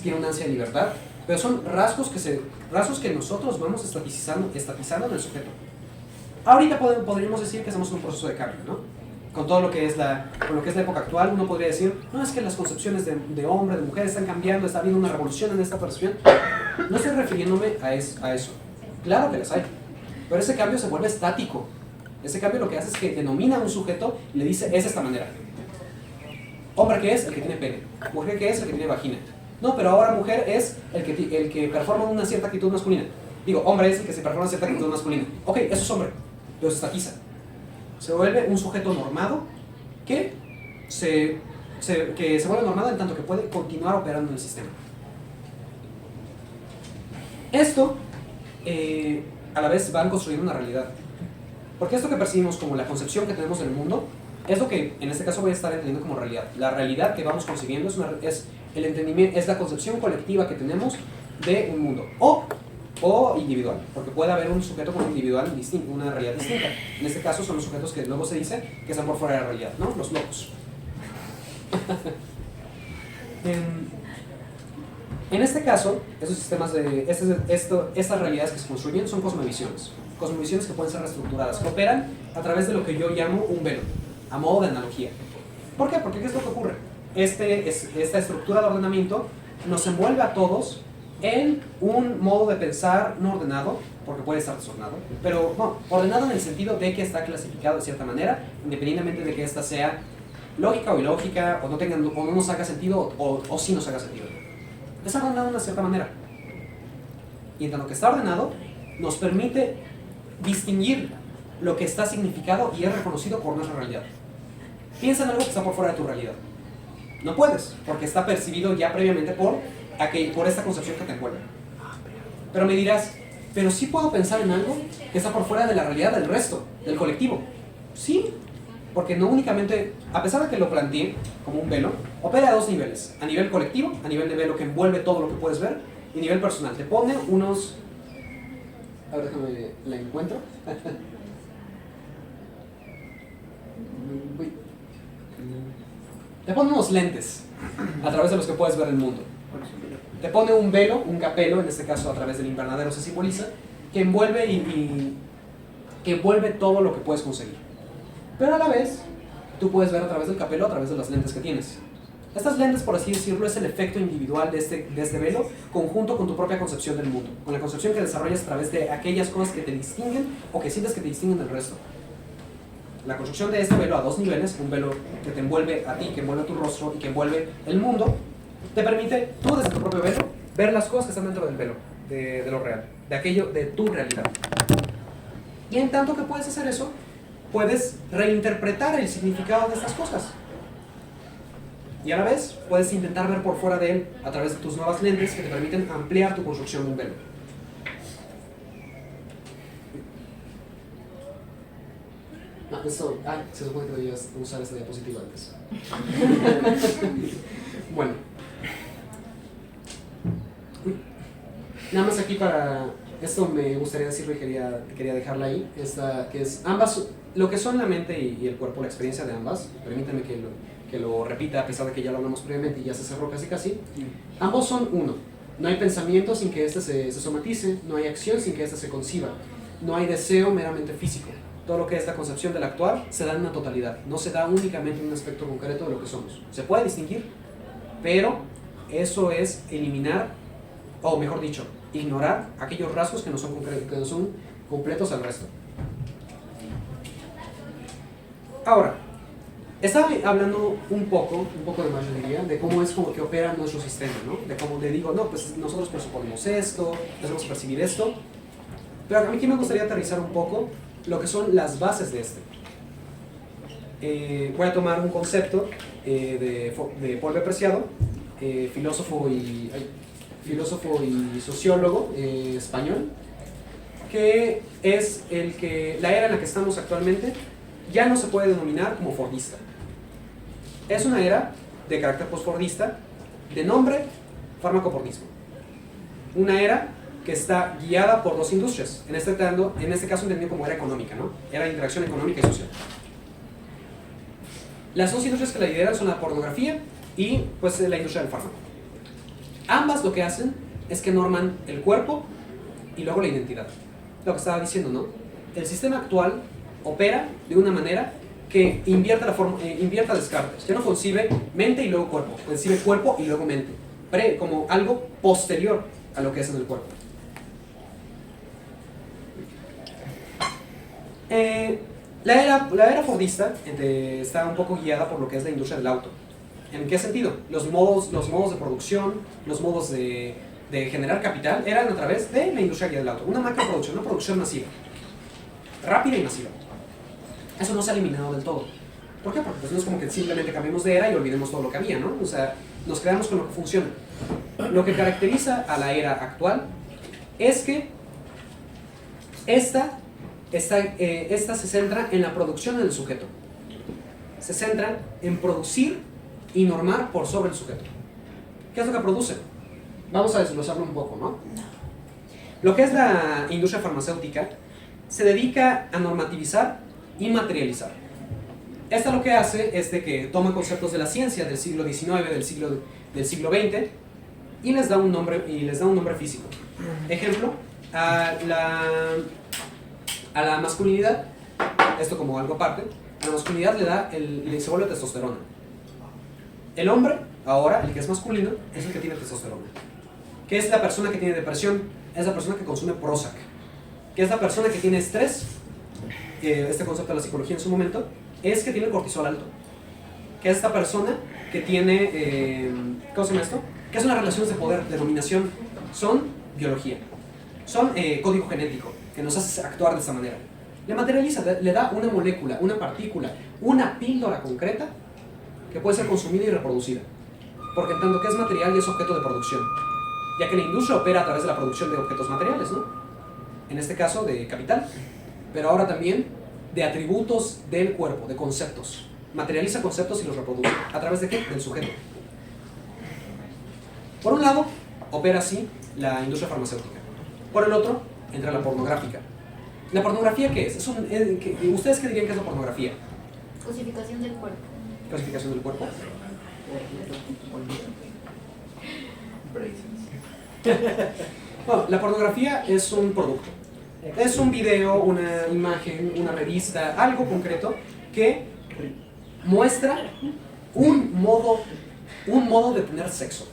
tiene una ansia de libertad, pero son rasgos que nosotros vamos estatizando en el sujeto. Ahorita podríamos decir que estamos en un proceso de cambio, ¿no? Con todo lo que es la época actual, uno podría decir, no, es que las concepciones de hombre, de mujer están cambiando, está habiendo una revolución en esta percepción. No estoy refiriéndome a eso. Claro que las hay, pero ese cambio se vuelve estático. Ese cambio lo que hace es que denomina a un sujeto y le dice, es de esta manera. Hombre, ¿qué es? El que tiene pene. Mujer, ¿qué es? El que tiene vagina. No, pero ahora mujer es el que performa una cierta actitud masculina. Digo, hombre es el que se performa una cierta actitud masculina. Ok, eso es hombre, pero se estatiza. Se vuelve un sujeto normado que se vuelve normado en tanto que puede continuar operando en el sistema. Esto, a la vez, van construyendo una realidad. Porque esto que percibimos como la concepción que tenemos del mundo, es lo que en este caso voy a estar entendiendo como realidad. La realidad que vamos consiguiendo es el entendimiento, es la concepción colectiva que tenemos de un mundo. O individual, porque puede haber un sujeto con un individual distinto, una realidad distinta. En este caso son los sujetos que luego se dice que están por fuera de la realidad, ¿no? Los locos. En este caso, esos sistemas estas realidades que se construyen son cosmovisiones. Cosmovisiones que pueden ser reestructuradas, que operan a través de lo que yo llamo un velo, a modo de analogía. ¿Por qué? Porque ¿qué es lo que ocurre? Esta estructura de ordenamiento nos envuelve a todos en un modo de pensar no ordenado, porque puede estar desordenado, pero no, ordenado en el sentido de que está clasificado de cierta manera, independientemente de que ésta sea lógica o ilógica, o no nos haga sentido, o sí nos haga sentido. Está ordenado de una cierta manera. Y en tanto que está ordenado, nos permite distinguir lo que está significado y es reconocido por nuestra realidad. Piensa en algo que está por fuera de tu realidad. No puedes, porque está percibido ya previamente por esta concepción que te envuelve. Pero me dirás, pero sí puedo pensar en algo que está por fuera de la realidad del resto, del colectivo. Sí, porque no únicamente, a pesar de que lo planteé como un velo, opera a dos niveles. A nivel colectivo, a nivel de velo que envuelve todo lo que puedes ver, y a nivel personal. Te pone unos... A ver, déjame la encuentro. Te pone unos lentes a través de los que puedes ver el mundo. Te pone un velo, un capelo, en este caso a través del invernadero se simboliza, que envuelve que envuelve todo lo que puedes conseguir. Pero a la vez, tú puedes ver a través del capelo, a través de las lentes que tienes. Estas lentes, por así decirlo, es el efecto individual de este velo, conjunto con tu propia concepción del mundo, con la concepción que desarrollas a través de aquellas cosas que te distinguen o que sientes que te distinguen del resto. La construcción de este velo a dos niveles, un velo que te envuelve a ti, que envuelve tu rostro y que envuelve el mundo, te permite, tú desde tu propio velo, ver las cosas que están dentro del velo, de lo real, de aquello, de tu realidad. Y en tanto que puedes hacer eso, puedes reinterpretar el significado de estas cosas. Y a la vez, puedes intentar ver por fuera de él a través de tus nuevas lentes que te permiten ampliar tu construcción de un velo. No, eso, se supone que debías usar esta diapositiva antes. Bueno. Nada más aquí para... Esto me gustaría decirlo y quería dejarla ahí. Que es ambas, lo que son la mente y el cuerpo, la experiencia de ambas. Permítanme que lo repita a pesar de que ya lo hablamos previamente y ya se cerró casi. Ambos son uno. No hay pensamiento sin que éste se somatice, no hay acción sin que éste se conciba, no hay deseo meramente físico. Todo lo que es la concepción del actuar se da en una totalidad, no se da únicamente en un aspecto concreto de lo que somos. Se puede distinguir, pero eso es eliminar, o mejor dicho, ignorar aquellos rasgos que no son completos al resto. Ahora, estaba hablando un poco de más, yo diría, de cómo es como que opera nuestro sistema, ¿no? De cómo le digo, no, pues nosotros presuponemos esto, hacemos percibir esto, pero a mí aquí me gustaría aterrizar un poco lo que son las bases de este. Voy a tomar un concepto de Paul B. Preciado, filósofo y sociólogo español, que es la era en la que estamos actualmente ya no se puede denominar como fordista. Es una era de carácter postfordista, de nombre farmacopordismo. Una era que está guiada por dos industrias, en este caso entendido como era económica, ¿no? Era de interacción económica y social. Las dos industrias que la lideran son la pornografía y pues la industria del fármaco. Ambas lo que hacen es que norman el cuerpo y luego la identidad. Lo que estaba diciendo, ¿no? El sistema actual opera de una manera que invierta Descartes. Ya no concibe mente y luego cuerpo, concibe cuerpo y luego mente, como algo posterior a lo que es en el cuerpo. La era fordista está un poco guiada por lo que es la industria del auto. ¿En qué sentido? Los modos de producción, los modos de generar capital eran a través de la industria del auto. Una macroproducción, una producción masiva, rápida y masiva. Eso no se ha eliminado del todo. ¿Por qué? Porque pues no es como que simplemente cambiemos de era y olvidemos todo lo que había, ¿no? O sea, nos quedamos con lo que funciona. Lo que caracteriza a la era actual es que esta se centra en la producción del sujeto. Se centra en producir y normar por sobre el sujeto. ¿Qué es lo que produce? Vamos a desglosarlo un poco, ¿no? Lo que es la industria farmacéutica se dedica a normativizar y materializar. Esta lo que hace es de que toma conceptos de la ciencia del siglo XIX, del siglo XX y les da un nombre físico. Ejemplo, a la masculinidad, esto como algo aparte, a la masculinidad se vuelve testosterona. El hombre, ahora, el que es masculino, es el que tiene testosterona. ¿Qué es la persona que tiene depresión? Es la persona que consume Prozac. ¿Qué es la persona que tiene estrés? Este concepto de la psicología en su momento, es que tiene el cortisol alto. ¿Qué es esta persona que tiene, ¿cómo se llama esto? ¿Qué son las relaciones de poder, de dominación? Son biología, son código genético, que nos hace actuar de esta manera. Le materializa, le da una molécula, una partícula, una píldora concreta que puede ser consumida y reproducida. Porque en tanto que es material y es objeto de producción, ya que la industria opera a través de la producción de objetos materiales, ¿no? En este caso de capital, pero ahora también de atributos del cuerpo, de conceptos. Materializa conceptos y los reproduce. ¿A través de qué? Del sujeto. Por un lado, opera así la industria farmacéutica. Por el otro, entra la pornográfica. ¿La pornografía qué es? ¿Ustedes qué dirían que es la pornografía? Cosificación del cuerpo. ¿Cosificación del cuerpo? Bueno, la pornografía es un producto. Es un video, una imagen, una revista, algo concreto que muestra un modo de tener sexo,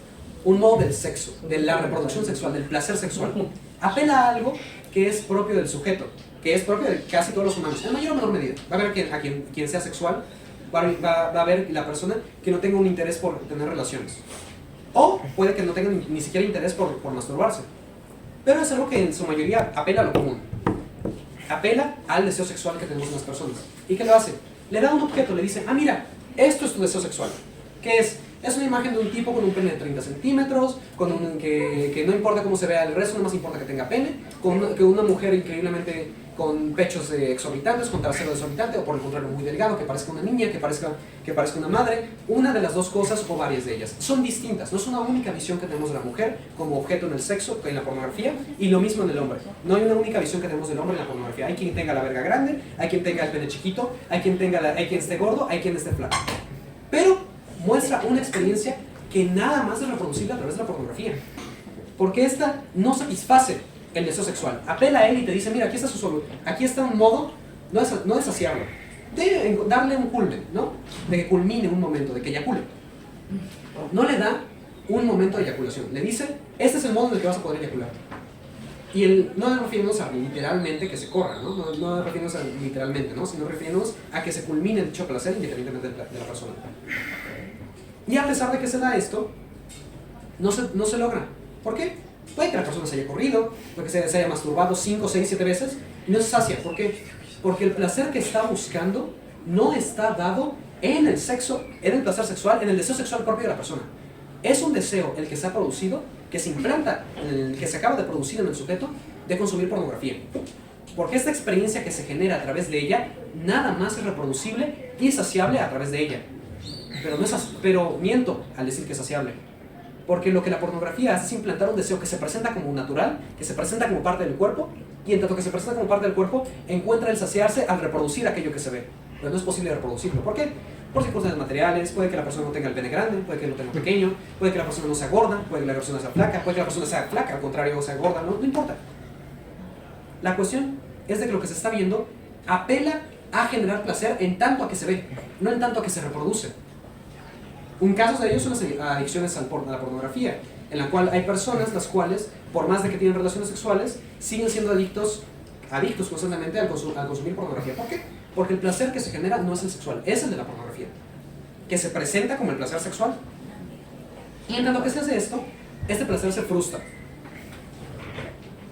un modo del sexo, de la reproducción sexual, del placer sexual. Apela a algo que es propio del sujeto, que es propio de casi todos los humanos, en mayor o menor medida. Va a haber quien sea sexual, va a haber la persona que no tenga un interés por tener relaciones. O puede que no tenga ni siquiera interés por masturbarse. Pero es algo que en su mayoría apela a lo común. Apela al deseo sexual que tenemos en las personas. ¿Y qué lo hace? Le da un objeto, le dice, ah, mira, esto es tu deseo sexual. ¿Qué es? Es una imagen de un tipo con un pene de 30 centímetros, que no importa cómo se vea el resto, no más importa que tenga pene, que una mujer increíblemente con pechos exorbitantes, con trasero exorbitante, o por el contrario muy delgado, que parezca una niña, que parezca una madre. Una de las dos cosas o varias de ellas. Son distintas, no es una única visión que tenemos de la mujer como objeto en el sexo, en la pornografía, y lo mismo en el hombre. No hay una única visión que tenemos del hombre en la pornografía. Hay quien tenga la verga grande, hay quien tenga el pene chiquito, hay quien esté gordo, hay quien esté flaco. Pero muestra una experiencia que nada más es reproducible a través de la pornografía. Porque esta no satisface el deseo sexual. Apela a él y te dice, mira, aquí está su solución. Aquí está un modo, no de saciarlo, de darle un culmen, ¿no? De que culmine un momento, de que eyacule. No le da un momento de eyaculación. Le dice, este es el modo en el que vas a poder eyacular. Y no refiriéndonos a literalmente que se corra, ¿no? No refiriéndonos a literalmente, ¿no? Sino refiriéndonos a que se culmine dicho placer independientemente de la persona. Y a pesar de que se da esto, no se logra. ¿Por qué? Puede que la persona se haya corrido, puede que se haya masturbado 5, 6, 7 veces y no se sacia. ¿Por qué? Porque el placer que está buscando no está dado en el sexo, en el placer sexual, en el deseo sexual propio de la persona. Es un deseo el que se ha producido, que se implanta, que se acaba de producir en el sujeto, de consumir pornografía. Porque esta experiencia que se genera a través de ella, nada más es reproducible y saciable a través de ella. Pero miento al decir que es saciable. Porque lo que la pornografía hace es implantar un deseo que se presenta como natural, que se presenta como parte del cuerpo, y en tanto que se presenta como parte del cuerpo, encuentra el saciarse al reproducir aquello que se ve. Pero no es posible reproducirlo. ¿Por qué? Por circunstancias materiales, puede que la persona no tenga el pene grande, puede que lo tenga pequeño, puede que la persona no sea gorda, puede que la persona sea flaca, puede que la persona sea flaca, al contrario, sea gorda, no importa. La cuestión es de que lo que se está viendo apela a generar placer en tanto a que se ve, no en tanto a que se reproduce. Un caso de ello son las adicciones a la pornografía, en la cual hay personas las cuales, por más de que tienen relaciones sexuales, siguen siendo adictos constantemente al consumir pornografía. ¿Por qué? Porque el placer que se genera no es el sexual, es el de la pornografía, que se presenta como el placer sexual. Y en tanto que se hace esto, este placer se frustra.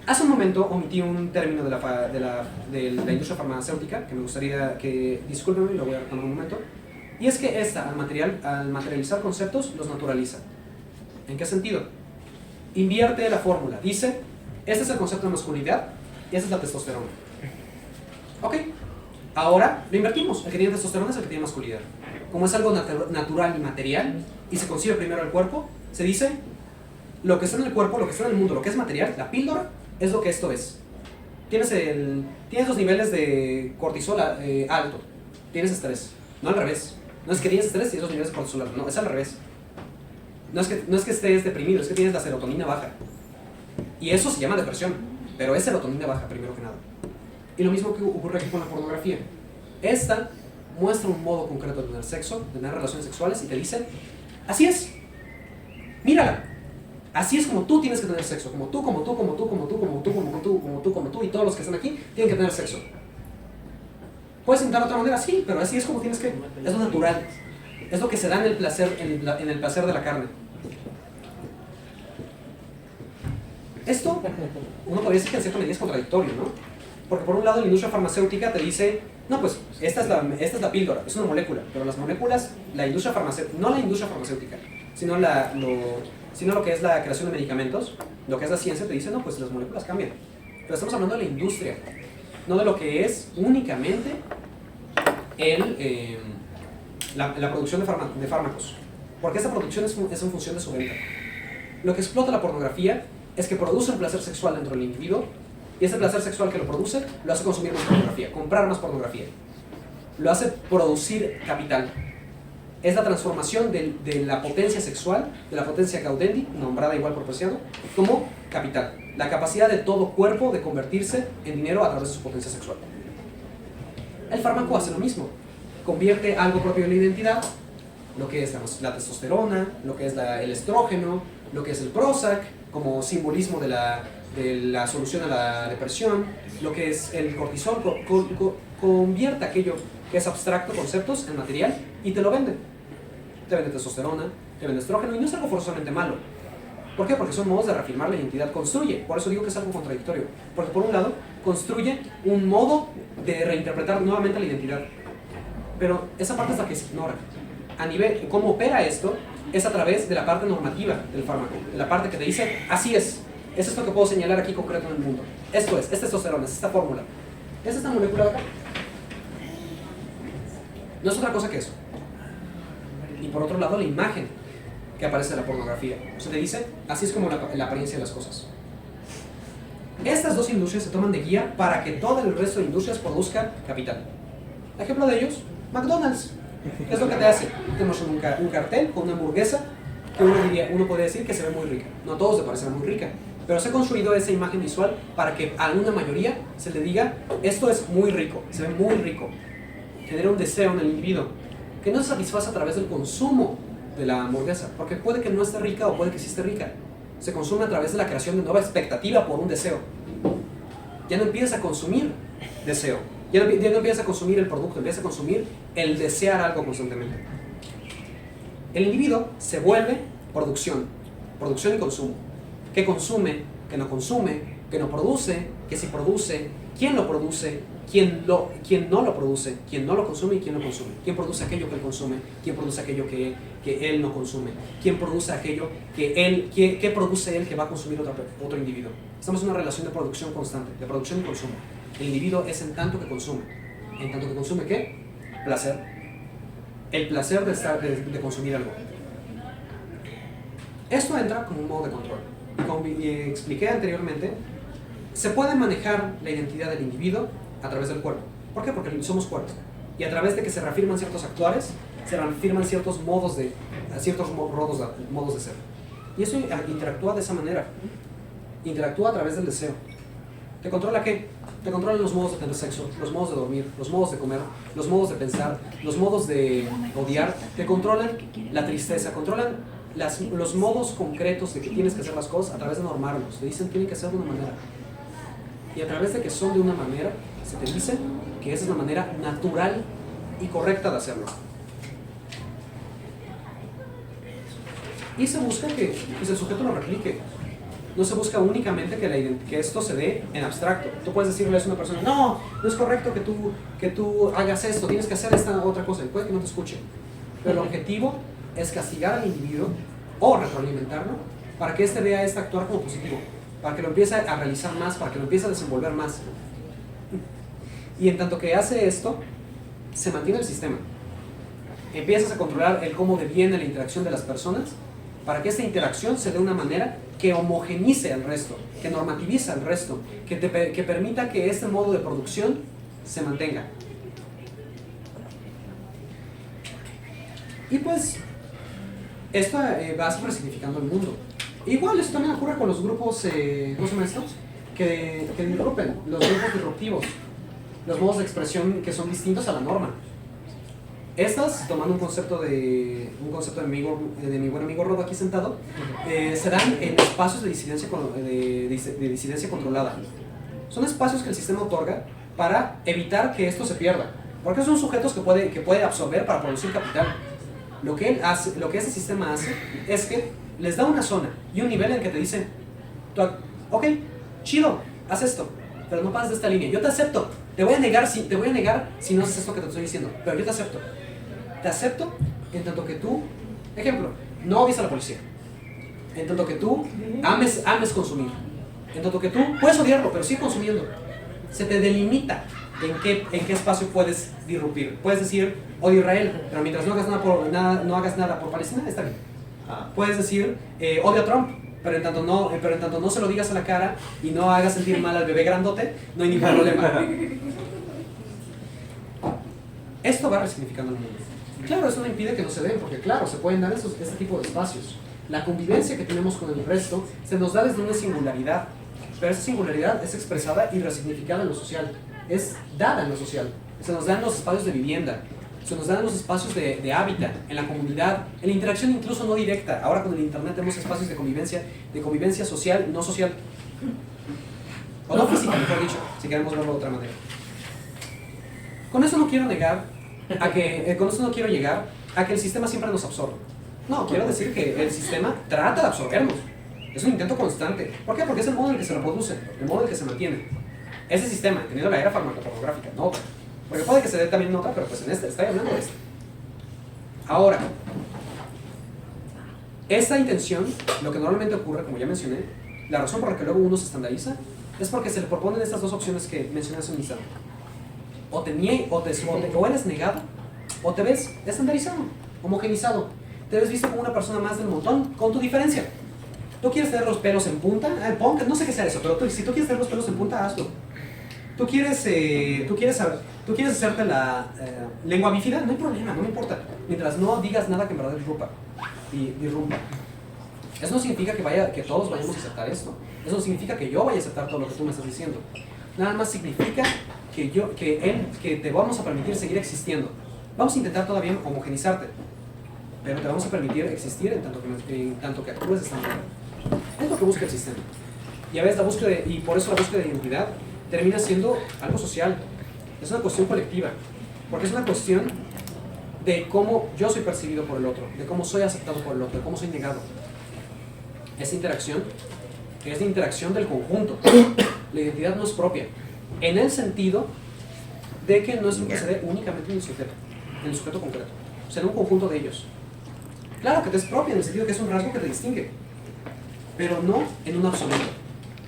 Hace un momento omití un término de la industria farmacéutica que me gustaría que, discúlpenme, lo voy a retomar un momento. Y es que esta, al materializar conceptos, los naturaliza. ¿En qué sentido? Invierte la fórmula. Dice, este es el concepto de masculinidad y esta es la testosterona. Ok, ahora lo invertimos. El que tiene testosterona es el que tiene masculinidad. Como es algo natural y material y se concibe primero el cuerpo, se dice, lo que está en el cuerpo, lo que está en el mundo, lo que es material, la píldora, es lo que esto es. Tienes los niveles de cortisol alto, tienes estrés, no al revés. No es que tienes estrés y esos niveles de cortisol alto, no, es al revés. No es que estés deprimido, es que tienes la serotonina baja. Y eso se llama depresión, pero es serotonina baja primero que nada. Y lo mismo que ocurre aquí con la pornografía. Esta muestra un modo concreto de tener sexo, de tener relaciones sexuales y te dice, así es, mírala. Así es como tú tienes que tener sexo, como tú y todos los que están aquí tienen que tener sexo. Puedes intentar de otra manera, sí, pero así es como tienes que, es lo natural, es lo que se da en el placer, en el placer de la carne. Esto, uno podría decir que en cierta medida es contradictorio, ¿no? Porque por un lado la industria farmacéutica te dice, no, pues esta es la píldora, es una molécula, pero las moléculas, la industria farmacéutica, no la industria farmacéutica, sino lo que es la creación de medicamentos, lo que es la ciencia, te dice, no, pues las moléculas cambian. Pero estamos hablando de la industria, no de lo que es únicamente la producción de fármacos. Porque esta producción es en función de su venta. Lo que explota la pornografía es que produce un placer sexual dentro del individuo y ese placer sexual que lo produce lo hace consumir más pornografía, comprar más pornografía. Lo hace producir capital. Es la transformación de la potencia sexual, de la potencia gaudendi, nombrada igual por Preciado, como capital. la capacidad de todo cuerpo de convertirse en dinero a través de su potencia sexual. El fármaco hace lo mismo, convierte algo propio de la identidad, lo que es la testosterona, lo que es el estrógeno, lo que es el Prozac, como simbolismo de la solución a la depresión, lo que es el cortisol, convierte aquello que es abstracto, conceptos, en material, y te lo vende. Te vende testosterona, te vende estrógeno, y no es algo forzosamente malo. ¿Por qué? Porque son modos de reafirmar la identidad, construye, por eso digo que es algo contradictorio, porque por un lado, construye un modo de reinterpretar nuevamente la identidad, pero esa parte es la que se ignora. A nivel, cómo opera esto, es a través de la parte normativa del fármaco, de la parte que te dice, así es esto que puedo señalar aquí concreto en el mundo, esto es testosterona, es esta fórmula, es esta molécula de acá. No es otra cosa que eso. Y por otro lado, la imagen que aparece en la pornografía. O sea, te dice, así es como la apariencia de las cosas. Estas dos industrias se toman de guía para que todo el resto de industrias produzcan capital. Ejemplo de ellos, McDonald's. ¿Qué es lo que te hace? Tenemos un cartel con una hamburguesa que uno podría decir que se ve muy rica. No a todos le parecerá muy rica, pero se ha construido esa imagen visual para que a una mayoría se le diga, esto es muy rico, se ve muy rico. Genera un deseo en el individuo que no se satisface a través del consumo de la hamburguesa, porque puede que no esté rica o puede que sí esté rica. Se consume a través de la creación de nueva expectativa por un deseo. Ya no empieza a consumir deseo, ya no empieza a consumir el producto, empieza a consumir el desear algo constantemente. El individuo se vuelve producción y consumo. ¿Qué consume? ¿Qué no consume? ¿Qué no produce? ¿Qué sí produce? ¿Quién lo produce? ¿Quién no lo produce? ¿Quién no lo consume y quién lo consume? ¿Quién produce aquello que él consume? ¿Quién produce aquello que él no consume? ¿Quién produce aquello que produce él que va a consumir otro individuo? Estamos en una relación de producción constante, de producción y consumo. El individuo es en tanto que consume. ¿En tanto que consume qué? Placer. El placer de consumir algo. Esto entra como un modo de control. Y como expliqué anteriormente, se puede manejar la identidad del individuo a través del cuerpo. ¿Por qué? Porque somos cuerpo. Y a través de que se reafirman ciertos actuares, se reafirman ciertos modos de ser. Y eso interactúa de esa manera. Interactúa a través del deseo. ¿Te controla qué? Te controlan los modos de tener sexo, los modos de dormir, los modos de comer, los modos de pensar, los modos de odiar. Te controlan la tristeza, controlan los modos concretos de que tienes que hacer las cosas a través de normarlos. Te dicen que tienen que ser de una manera. Y a través de que son de una manera, se te dice que esa es la manera natural y correcta de hacerlo. Y se busca que el sujeto lo replique. No se busca únicamente que esto se dé en abstracto. Tú puedes decirle a una persona, no es correcto que tú hagas esto, tienes que hacer esta otra cosa, y puede que no te escuche. Pero el objetivo es castigar al individuo o retroalimentarlo para que éste vea actuar como positivo, para que lo empiece a realizar más, para que lo empiece a desenvolver más. Y en tanto que hace esto, se mantiene el sistema. Empiezas a controlar el cómo deviene la interacción de las personas para que esta interacción se dé de una manera que homogenice al resto, que normativiza al resto, que permita que este modo de producción se mantenga. Y pues, esto va resignificando el mundo. Igual, eso también ocurre con los grupos, ¿cómo se llama esto? Que disrumpen, los grupos disruptivos, los modos de expresión que son distintos a la norma. Estas, tomando un concepto de mi buen amigo Rodo aquí sentado, se dan en espacios de disidencia controlada. Son espacios que el sistema otorga para evitar que esto se pierda, porque son sujetos que puede absorber para producir capital. Lo que ese sistema hace es que les da una zona y un nivel en que te dice, ok, chido, haz esto, pero no pases de esta línea, yo te acepto. Te voy a negar si no haces esto que te estoy diciendo, pero yo te acepto. Te acepto en tanto que tú, ejemplo, no odies a la policía. En tanto que tú ames consumir. En tanto que tú puedes odiarlo, pero sigue consumiendo. Se te delimita en qué espacio puedes disrumpir. Puedes decir, odio a Israel, pero mientras no hagas nada por Palestina, está bien. Puedes decir, odio a Trump, pero en tanto no se lo digas a la cara y no hagas sentir mal al bebé grandote, no hay ningún problema. Esto va resignificando el mundo. Claro, eso no impide que no se den, porque claro, se pueden dar este tipo de espacios. La convivencia que tenemos con el resto se nos da desde una singularidad. pero esa singularidad es expresada y resignificada en lo social, es dada en lo social. Se nos dan los espacios de vivienda, se nos dan los espacios de hábitat, en la comunidad, en la interacción incluso no directa. Ahora con el internet tenemos espacios de convivencia social, no social. O no física, mejor dicho, si queremos verlo de otra manera. Con eso no quiero llegar a que el sistema siempre nos absorba. No, quiero decir que el sistema trata de absorbernos. Es un intento constante. ¿Por qué? Porque es el modo en el que se reproduce, el modo en el que se mantiene. Ese sistema, teniendo la era farmacopornográfica, no otra. Porque puede que se dé también en otra, pero pues en esta, estoy hablando de esta. Ahora, esta intención, lo que normalmente ocurre, como ya mencioné, la razón por la que luego uno se estandariza, es porque se le proponen estas dos opciones que mencioné hace un instante. O eres negado, o te ves estandarizado, homogenizado. Te ves visto como una persona más del montón, con tu diferencia. Tú quieres tener los pelos en punta, no sé qué sea eso, pero si tú quieres tener los pelos en punta, hazlo. Tú quieres hacerte la lengua bífida, no hay problema, no me importa. Mientras no digas nada que en verdad disrumpa. Eso no significa que todos vayamos a aceptar esto. Eso no significa que yo vaya a aceptar todo lo que tú me estás diciendo. Nada más significa que te vamos a permitir seguir existiendo. Vamos a intentar todavía homogenizarte, pero te vamos a permitir existir en tanto que actúes de esta manera. Es lo que busca el sistema. Y a veces por eso la búsqueda de identidad termina siendo algo social. Es una cuestión colectiva, porque es una cuestión de cómo yo soy percibido por el otro, de cómo soy aceptado por el otro, de cómo soy negado. Esa interacción es la interacción del conjunto. La identidad no es propia, en el sentido de que no es lo que se dé únicamente en el sujeto concreto, o sea, en un conjunto de ellos. Claro que te es propia en el sentido que es un rasgo que te distingue, pero no en un absoluto.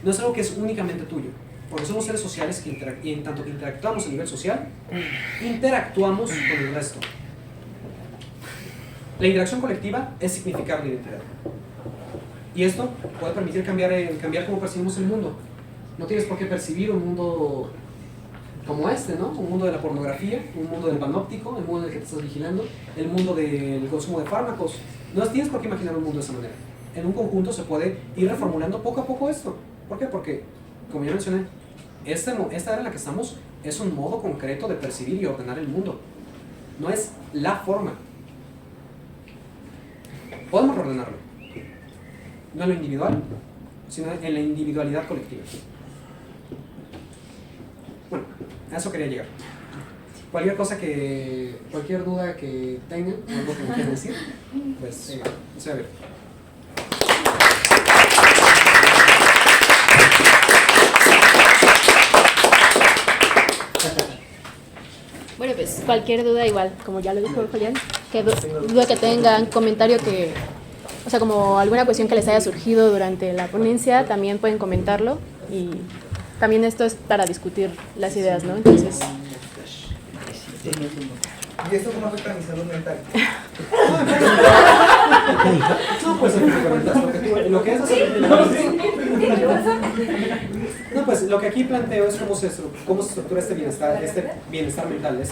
No es algo que es únicamente tuyo, porque somos seres sociales que y en tanto que interactuamos a nivel social, interactuamos con el resto. La interacción colectiva es significar la identidad. Y esto puede permitir cambiar cómo percibimos el mundo. No tienes por qué percibir un mundo como este, ¿no? Un mundo de la pornografía, un mundo del panóptico, el mundo en el que te estás vigilando, el mundo del consumo de fármacos. No tienes por qué imaginar un mundo de esa manera. En un conjunto se puede ir reformulando poco a poco esto. ¿Por qué? Porque, como ya mencioné, esta era en la que estamos es un modo concreto de percibir y ordenar el mundo. No es la forma. Podemos reordenarlo. No en lo individual, sino en la individualidad colectiva. Bueno, a eso quería llegar. Cualquier duda que tengan, algo que me quieran decir, pues, a ver. Bueno, pues cualquier duda igual, como ya lo dijo Julián, duda que tengan, comentario o sea, como alguna cuestión que les haya surgido durante la ponencia, también pueden comentarlo y también esto es para discutir las ideas, ¿no? Entonces... ¿Y esto cómo afecta a mi salud mental? No, pues lo que es no, pues lo que aquí planteo es cómo se estructura este bienestar mental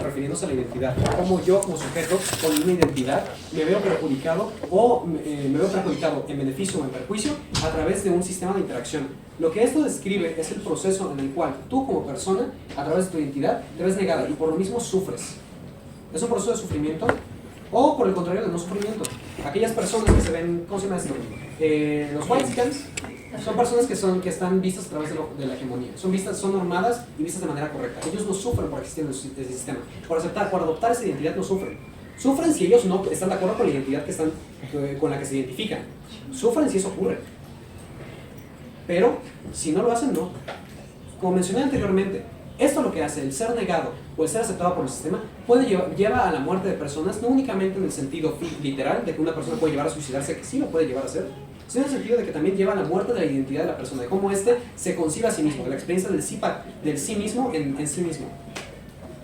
refiriéndose a la identidad. Cómo yo como sujeto con una identidad me veo perjudicado en beneficio o en perjuicio a través de un sistema de interacción. Lo que esto describe es el proceso en el cual tú como persona, a través de tu identidad, te ves negada y por lo mismo sufres. Es un proceso de sufrimiento o por el contrario de no sufrimiento. Aquellas personas que se ven, ¿cómo se llama esto? Los whitescans son personas que están vistas a través de la hegemonía. Son normadas y vistas de manera correcta. Ellos no sufren por existir en el sistema. Por adoptar esa identidad no sufren. Sufren si ellos no están de acuerdo con la identidad con la que se identifican. Sufren si eso ocurre. Pero si no lo hacen, no. Como mencioné anteriormente, esto lo que hace, el ser negado o el ser aceptado por el sistema, lleva a la muerte de personas, no únicamente en el sentido literal de que una persona puede llevar a suicidarse, que sí lo puede llevar a hacer, sino en el sentido de que también lleva a la muerte de la identidad de la persona, de cómo se concibe a sí mismo, de la experiencia del sí mismo en sí mismo.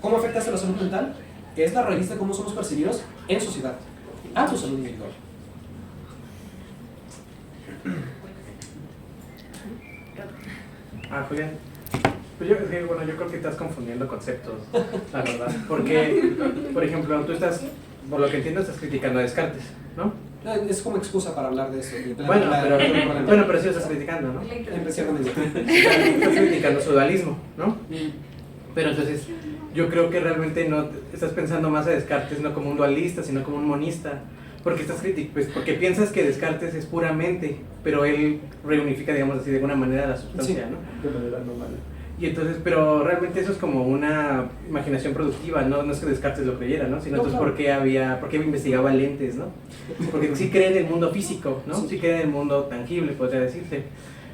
¿Cómo afecta esto a la salud mental? Es la raíz de cómo somos percibidos en sociedad, a tu salud individual. Julián, pues yo creo que estás confundiendo conceptos, la verdad. Porque, por ejemplo, tú estás, por lo que entiendo, estás criticando a Descartes, ¿no? No, es como excusa para hablar de eso. Bueno, pero sí lo estás criticando, ¿no? Ciertamente. Estás criticando su dualismo, ¿no? Pero entonces, yo creo que realmente no estás pensando más a Descartes no como un dualista, sino como un monista. Porque pues porque piensas que Descartes es puramente, pero él reunifica, digamos así, de alguna manera la sustancia, ¿no? De manera normal. Y entonces, pero realmente eso es como una imaginación productiva, no es que Descartes lo creyera, ¿no? Sino entonces por qué investigaba lentes, ¿no? Porque sí cree en el mundo físico, ¿no? Sí cree en el mundo tangible, podría decirse.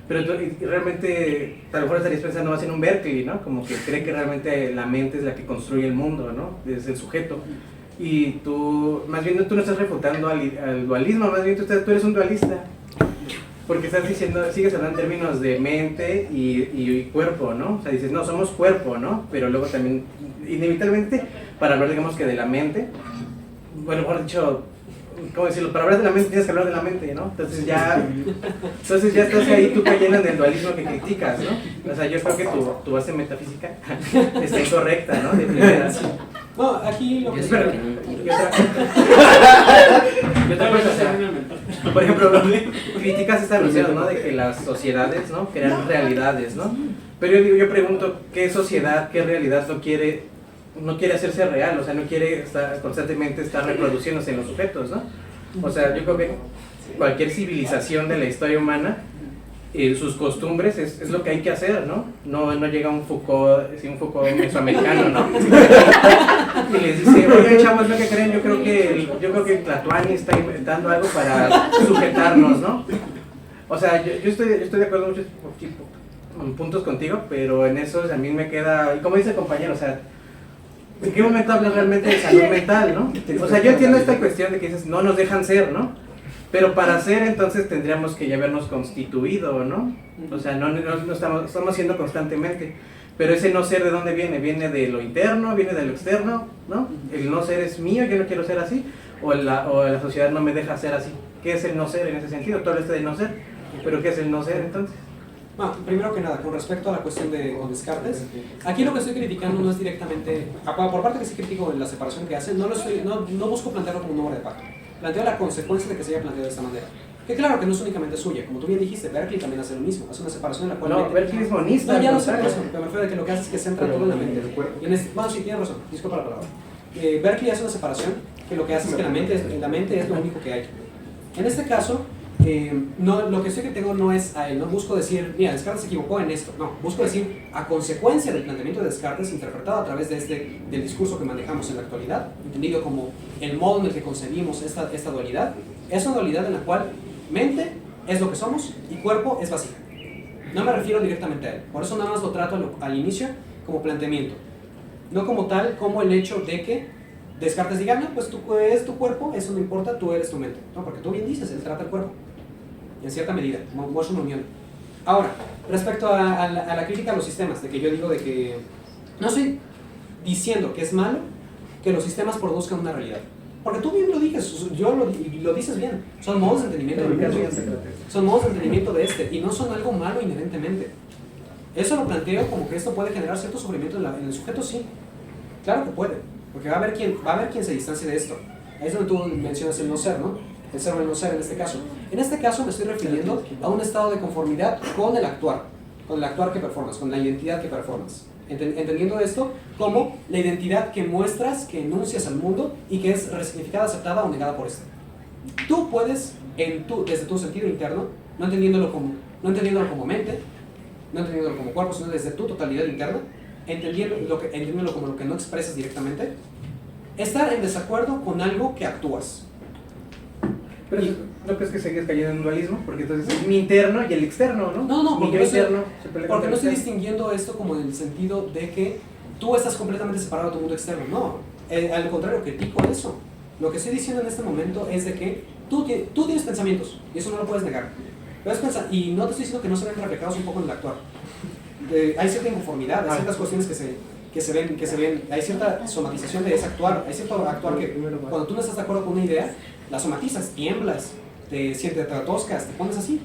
Pero y realmente, a lo mejor estarías pensando más en un Berkeley, ¿no? Como que cree que realmente la mente es la que construye el mundo, ¿no? Es el sujeto. Y tú, más bien tú no estás refutando al dualismo, más bien tú eres un dualista. Porque estás diciendo, sigues hablando en términos de mente y cuerpo, ¿no? O sea, dices, no, somos cuerpo, ¿no? Pero luego también, inevitablemente, para hablar, digamos que de la mente, bueno, mejor dicho, ¿cómo decirlo? Para hablar de la mente tienes que hablar de la mente, ¿no? Entonces ya estás ahí tú cayendo en el dualismo que criticas, ¿no? O sea, yo creo que tu base metafísica está incorrecta, ¿no? De primera. No, aquí lo que... Espera, y otra cosa, o sea, por ejemplo, criticas esta noción, ¿no? De que las sociedades, ¿no? Crean realidades, ¿no? Pero yo pregunto, ¿qué sociedad, qué realidad no quiere hacerse real? O sea, no quiere constantemente estar reproduciéndose en los sujetos, ¿no? O sea, yo creo que cualquier civilización de la historia humana, sus costumbres es lo que hay que hacer, ¿no? No llega un Foucault mesoamericano, ¿no? Y les dice, oye chavos, ¿lo que creen? Yo creo que Tlatuani está inventando algo para sujetarnos, ¿no? O sea, yo estoy de acuerdo en muchos puntos contigo, pero en eso a mí me queda, y como dice el compañero, o sea, ¿en qué momento hablas realmente de salud mental, no? O sea, yo entiendo esta cuestión de que dices, no nos dejan ser, ¿no? Pero para ser, entonces tendríamos que ya habernos constituido, ¿no? O sea, no estamos siendo constantemente. Pero ese no ser, ¿de dónde viene? ¿Viene de lo interno? ¿Viene de lo externo? ¿No? El no ser es mío, yo no quiero ser así. O la sociedad no me deja ser así. ¿Qué es el no ser en ese sentido? Todo esto de no ser. ¿Pero qué es el no ser entonces? Bueno, primero que nada, con respecto a la cuestión de Descartes, aquí lo que estoy criticando no es directamente, por parte que sí critico la separación que hacen, no busco plantearlo como un número de paja. Planteo la consecuencia de que se haya planteado de esta manera. Que claro que no es únicamente suya, como tú bien dijiste, Berkeley también hace lo mismo, hace una separación en la cual... No, Berkeley es monista. No, ya no sé por eso, pero me refiero a que lo que hace es que centra todo en la mente. Bueno, sí, tienes razón, disculpa la palabra. Berkeley hace una separación que lo que hace es que la mente es lo único que hay. En este caso, lo que estoy que tengo no es a él, no busco decir, mira, Descartes se equivocó en esto, no, busco decir, a consecuencia del planteamiento de Descartes, interpretado a través de del discurso que manejamos en la actualidad, entendido como el modo en el que concebimos esta dualidad, es una dualidad en la cual mente es lo que somos y cuerpo es vacío. No me refiero directamente a él, por eso nada más lo trato al inicio como planteamiento, no como tal, como el hecho de que Descartes diga, no, pues tú eres tu cuerpo, eso no importa, tú eres tu mente, no, porque tú bien dices, él trata el cuerpo. En cierta medida, como es una unión. Ahora, respecto a la crítica a los sistemas, de que yo digo de que no estoy diciendo que es malo que los sistemas produzcan una realidad, porque tú bien lo dices, lo dices bien, son modos de entendimiento del mundo, son modos de entendimiento de y no son algo malo inherentemente. Eso lo planteo como que esto puede generar cierto sufrimiento en el sujeto, sí, claro que puede, porque va a haber quien se distancie de esto. Ahí es donde tú mencionas el no ser, ¿no? El ser o el no ser en este caso. En este caso me estoy refiriendo a un estado de conformidad con el actuar que performas, con la identidad que performas. Entendiendo esto como la identidad que muestras, que enuncias al mundo y que es resignificada, aceptada o negada por este. Tú puedes, desde tu sentido interno, no entendiéndolo como mente, no entendiéndolo como cuerpo, sino desde tu totalidad interna, entendiéndolo como lo que no expresas directamente, estar en desacuerdo con algo que actúas. Pero ¿no crees que sigues cayendo en un dualismo? Porque entonces es mi interno y el externo, ¿no? No, porque porque no estoy distinguiendo esto como en el sentido de que tú estás completamente separado de tu mundo externo. No, al contrario, critico eso. Lo que estoy diciendo en este momento es de que tú tienes pensamientos y eso no lo puedes negar. Y no te estoy diciendo que no se ven reflejados un poco en el actuar. Hay cierta inconformidad, hay ciertas cuestiones que se ven, hay cierta somatización de ese actuar, hay cierto actuar que cuando tú no estás de acuerdo con una idea, la somatizas, tiemblas, te atoscas, te pones así,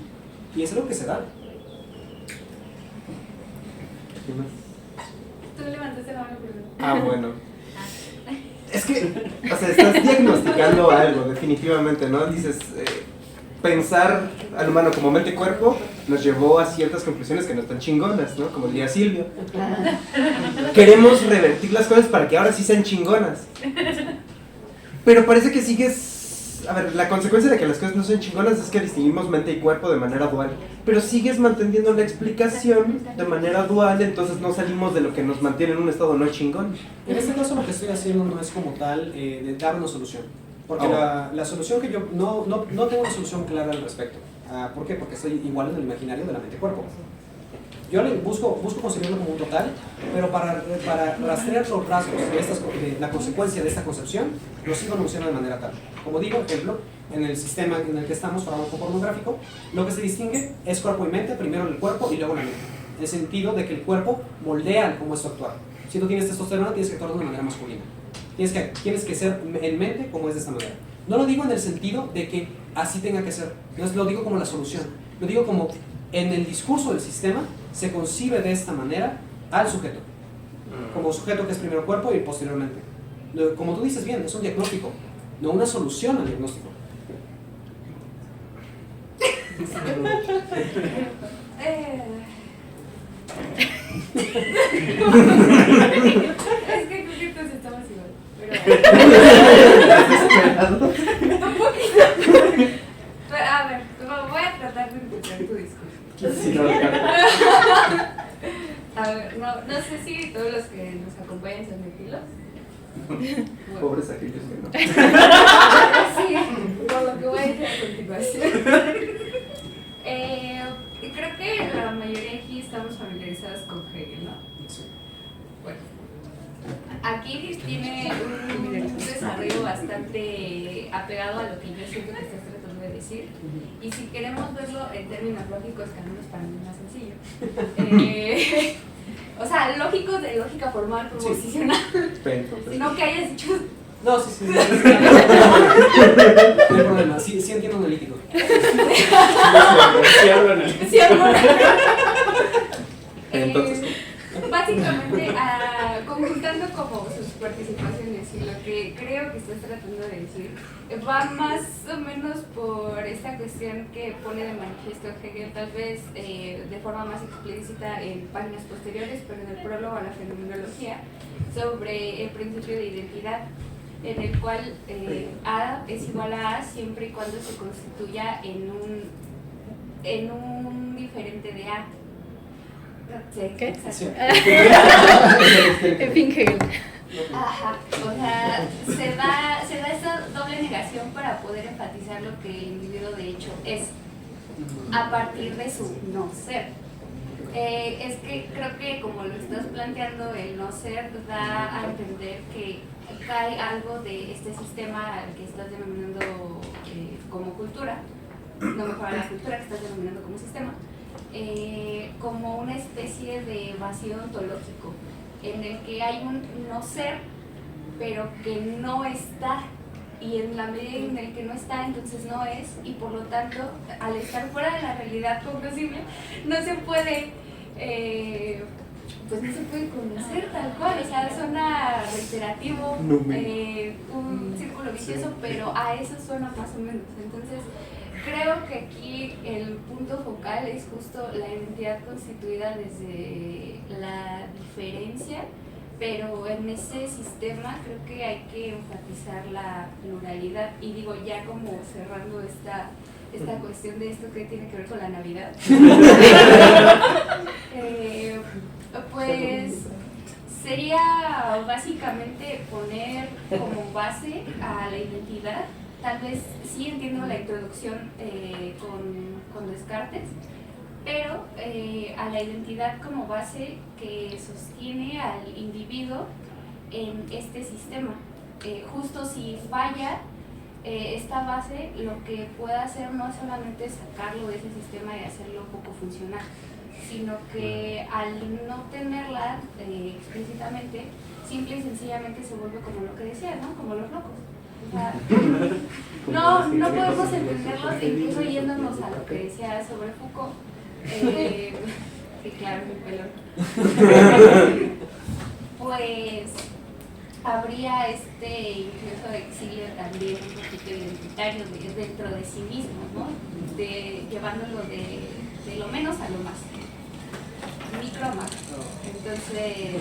y es algo que se da. Tú levantaste la mano primero. Ah, bueno. Es Es que, o sea, estás diagnosticando algo, definitivamente, ¿no? Dices, pensar al humano como mente y cuerpo nos llevó a ciertas conclusiones que no están chingonas, ¿no? Como diría Silvio. Queremos revertir las cosas para que ahora sí sean chingonas. Pero parece que sigues... A ver, la consecuencia de que las cosas no sean chingonas es que distinguimos mente y cuerpo de manera dual. Pero sigues manteniendo la explicación de manera dual, entonces no salimos de lo que nos mantiene en un estado no chingón. En este caso lo que estoy haciendo no es como tal de dar una solución. Porque la solución que yo... No tengo una solución clara al respecto. ¿Por qué? Porque estoy igual en el imaginario de la mente-cuerpo. Yo busco concebirlo como un total, pero para rastrear los rasgos de la consecuencia de esta concepción, lo sigo anunciando de manera tal. Como digo, ejemplo, en el sistema en el que estamos, farmacopornográfico, lo que se distingue es cuerpo y mente, primero el cuerpo y luego la mente. En el sentido de que el cuerpo moldea cómo es actuar. Si tú tienes testosterona, tienes que actuar de una manera masculina. Tienes que ser en mente como es de esta manera. No lo digo en el sentido de que así tenga que ser, no lo digo como la solución, lo digo como en el discurso del sistema se concibe de esta manera al sujeto, como sujeto que es primero cuerpo y posteriormente. Como tú dices bien, es un diagnóstico, no una solución al diagnóstico. Es que creo que todos estamos igual. Pero... A ver, voy a tratar de entender tu discurso. A ver, no sé si todos los que nos acompañan son cinéfilos. Bueno. Pobres aquellos que no. Sí, por lo que voy a decir a continuación. Creo que la mayoría aquí estamos familiarizados con Hegel, ¿no? Sí. Bueno, aquí tiene un desarrollo bastante apegado a lo que yo siento que estás tratando de decir. Y si queremos verlo en términos lógicos, que al menos para mí es más sencillo. O sea, lógicos de lógica formal, proposicional. No que hayas dicho. No, sí. No hay problema, sí entiendo analítico. Sí, hablo. Entonces, Básicamente, conjuntando como sus participaciones y lo que creo que estás tratando de decir, va más o menos por esta cuestión que pone de manifiesto Hegel, tal vez de forma más explícita en páginas posteriores, pero en el prólogo a la fenomenología, sobre el principio de identidad, en el cual A es igual a A siempre y cuando se constituya en un diferente de A. Sí, ¿Qué? exacto. Sí. En fin, Hegel. Ajá, o sea, se da esa doble negación para poder enfatizar lo que el individuo de hecho es, a partir de su no ser. Es que creo que como lo estás planteando, el no ser da a entender que cae algo de este sistema al que estás denominando como cultura, no mejor la cultura que estás denominando como sistema, como una especie de vacío ontológico, en el que hay un no ser, pero que no está, y en la medida en el que no está, entonces no es, y por lo tanto, al estar fuera de la realidad cognoscible, no se puede, pues no se puede conocer tal cual, o sea, suena reiterativo, un círculo vicioso, pero a eso suena más o menos. Entonces, creo que aquí el punto focal es justo la identidad constituida desde la diferencia, pero en ese sistema creo que hay que enfatizar la pluralidad. Y digo, ya como cerrando esta cuestión de esto que tiene que ver con la Navidad, pues sería básicamente poner como base a la identidad. Tal vez sí entiendo la introducción con Descartes, pero a la identidad como base que sostiene al individuo en este sistema. Justo si falla esta base, lo que puede hacer no es solamente sacarlo de ese sistema y hacerlo poco funcional, sino que al no tenerla explícitamente, simple y sencillamente se vuelve como lo que decía, ¿no? Como los locos. O sea, no podemos entenderlos, incluso yéndonos a lo que decía sobre Foucault. Sí, claro, mi pelón. Pues habría incluso exilio también un poquito identitario dentro de sí mismo, ¿no? Llevándolo de lo menos a lo más, micro a macro. Entonces,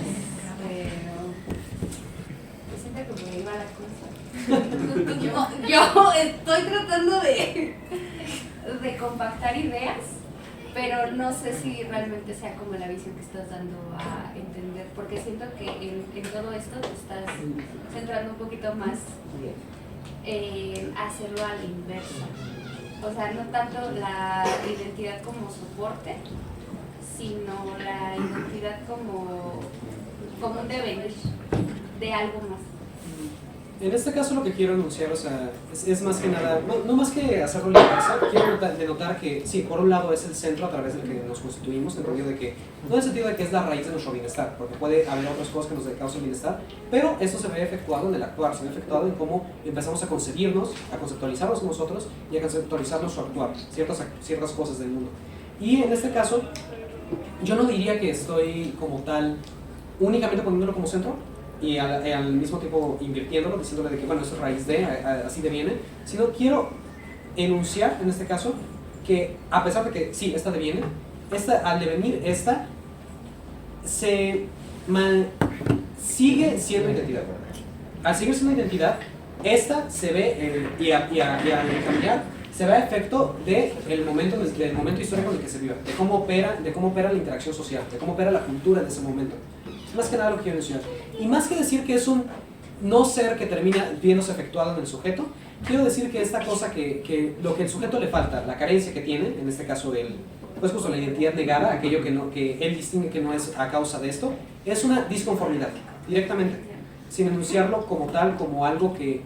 siento que me iba la cosa. Yo estoy tratando de compactar ideas, pero no sé si realmente sea como la visión que estás dando a entender, porque siento que en todo esto te estás centrando un poquito más en hacerlo a la inversa. O sea, no tanto la identidad como soporte, sino la identidad como un devenir de algo más. En este caso lo que quiero anunciar, o sea, es más que nada, no más que hacerlo la inversa, quiero denotar que sí, por un lado es el centro a través del que nos constituimos, en el sentido de que es la raíz de nuestro bienestar, porque puede haber otras cosas que nos causen bienestar, pero esto se ve efectuado en el actuar, se ve efectuado en cómo empezamos a concebirnos, a conceptualizarnos nosotros y a conceptualizar nuestro actuar, ciertas cosas del mundo. Y en este caso, yo no diría que estoy como tal únicamente poniéndolo como centro, y al mismo tiempo invirtiéndolo, diciéndole de que bueno, eso es raíz de, así deviene, sino quiero enunciar en este caso que a pesar de que sí, esta deviene, al devenir esta sigue siendo identidad. Al seguir siendo identidad, esta se ve y al cambiar se ve a efecto del momento histórico en el que se vive, de cómo opera la interacción social, de cómo opera la cultura de ese momento. Más que nada lo que quiero mencionar. Y más que decir que es un no ser que termina viéndose efectuado en el sujeto, quiero decir que esta cosa que lo que el sujeto le falta, la carencia que tiene, en este caso pues justo la identidad negada, aquello que él distingue que no es a causa de esto, es una disconformidad, directamente, sin enunciarlo como tal, como algo que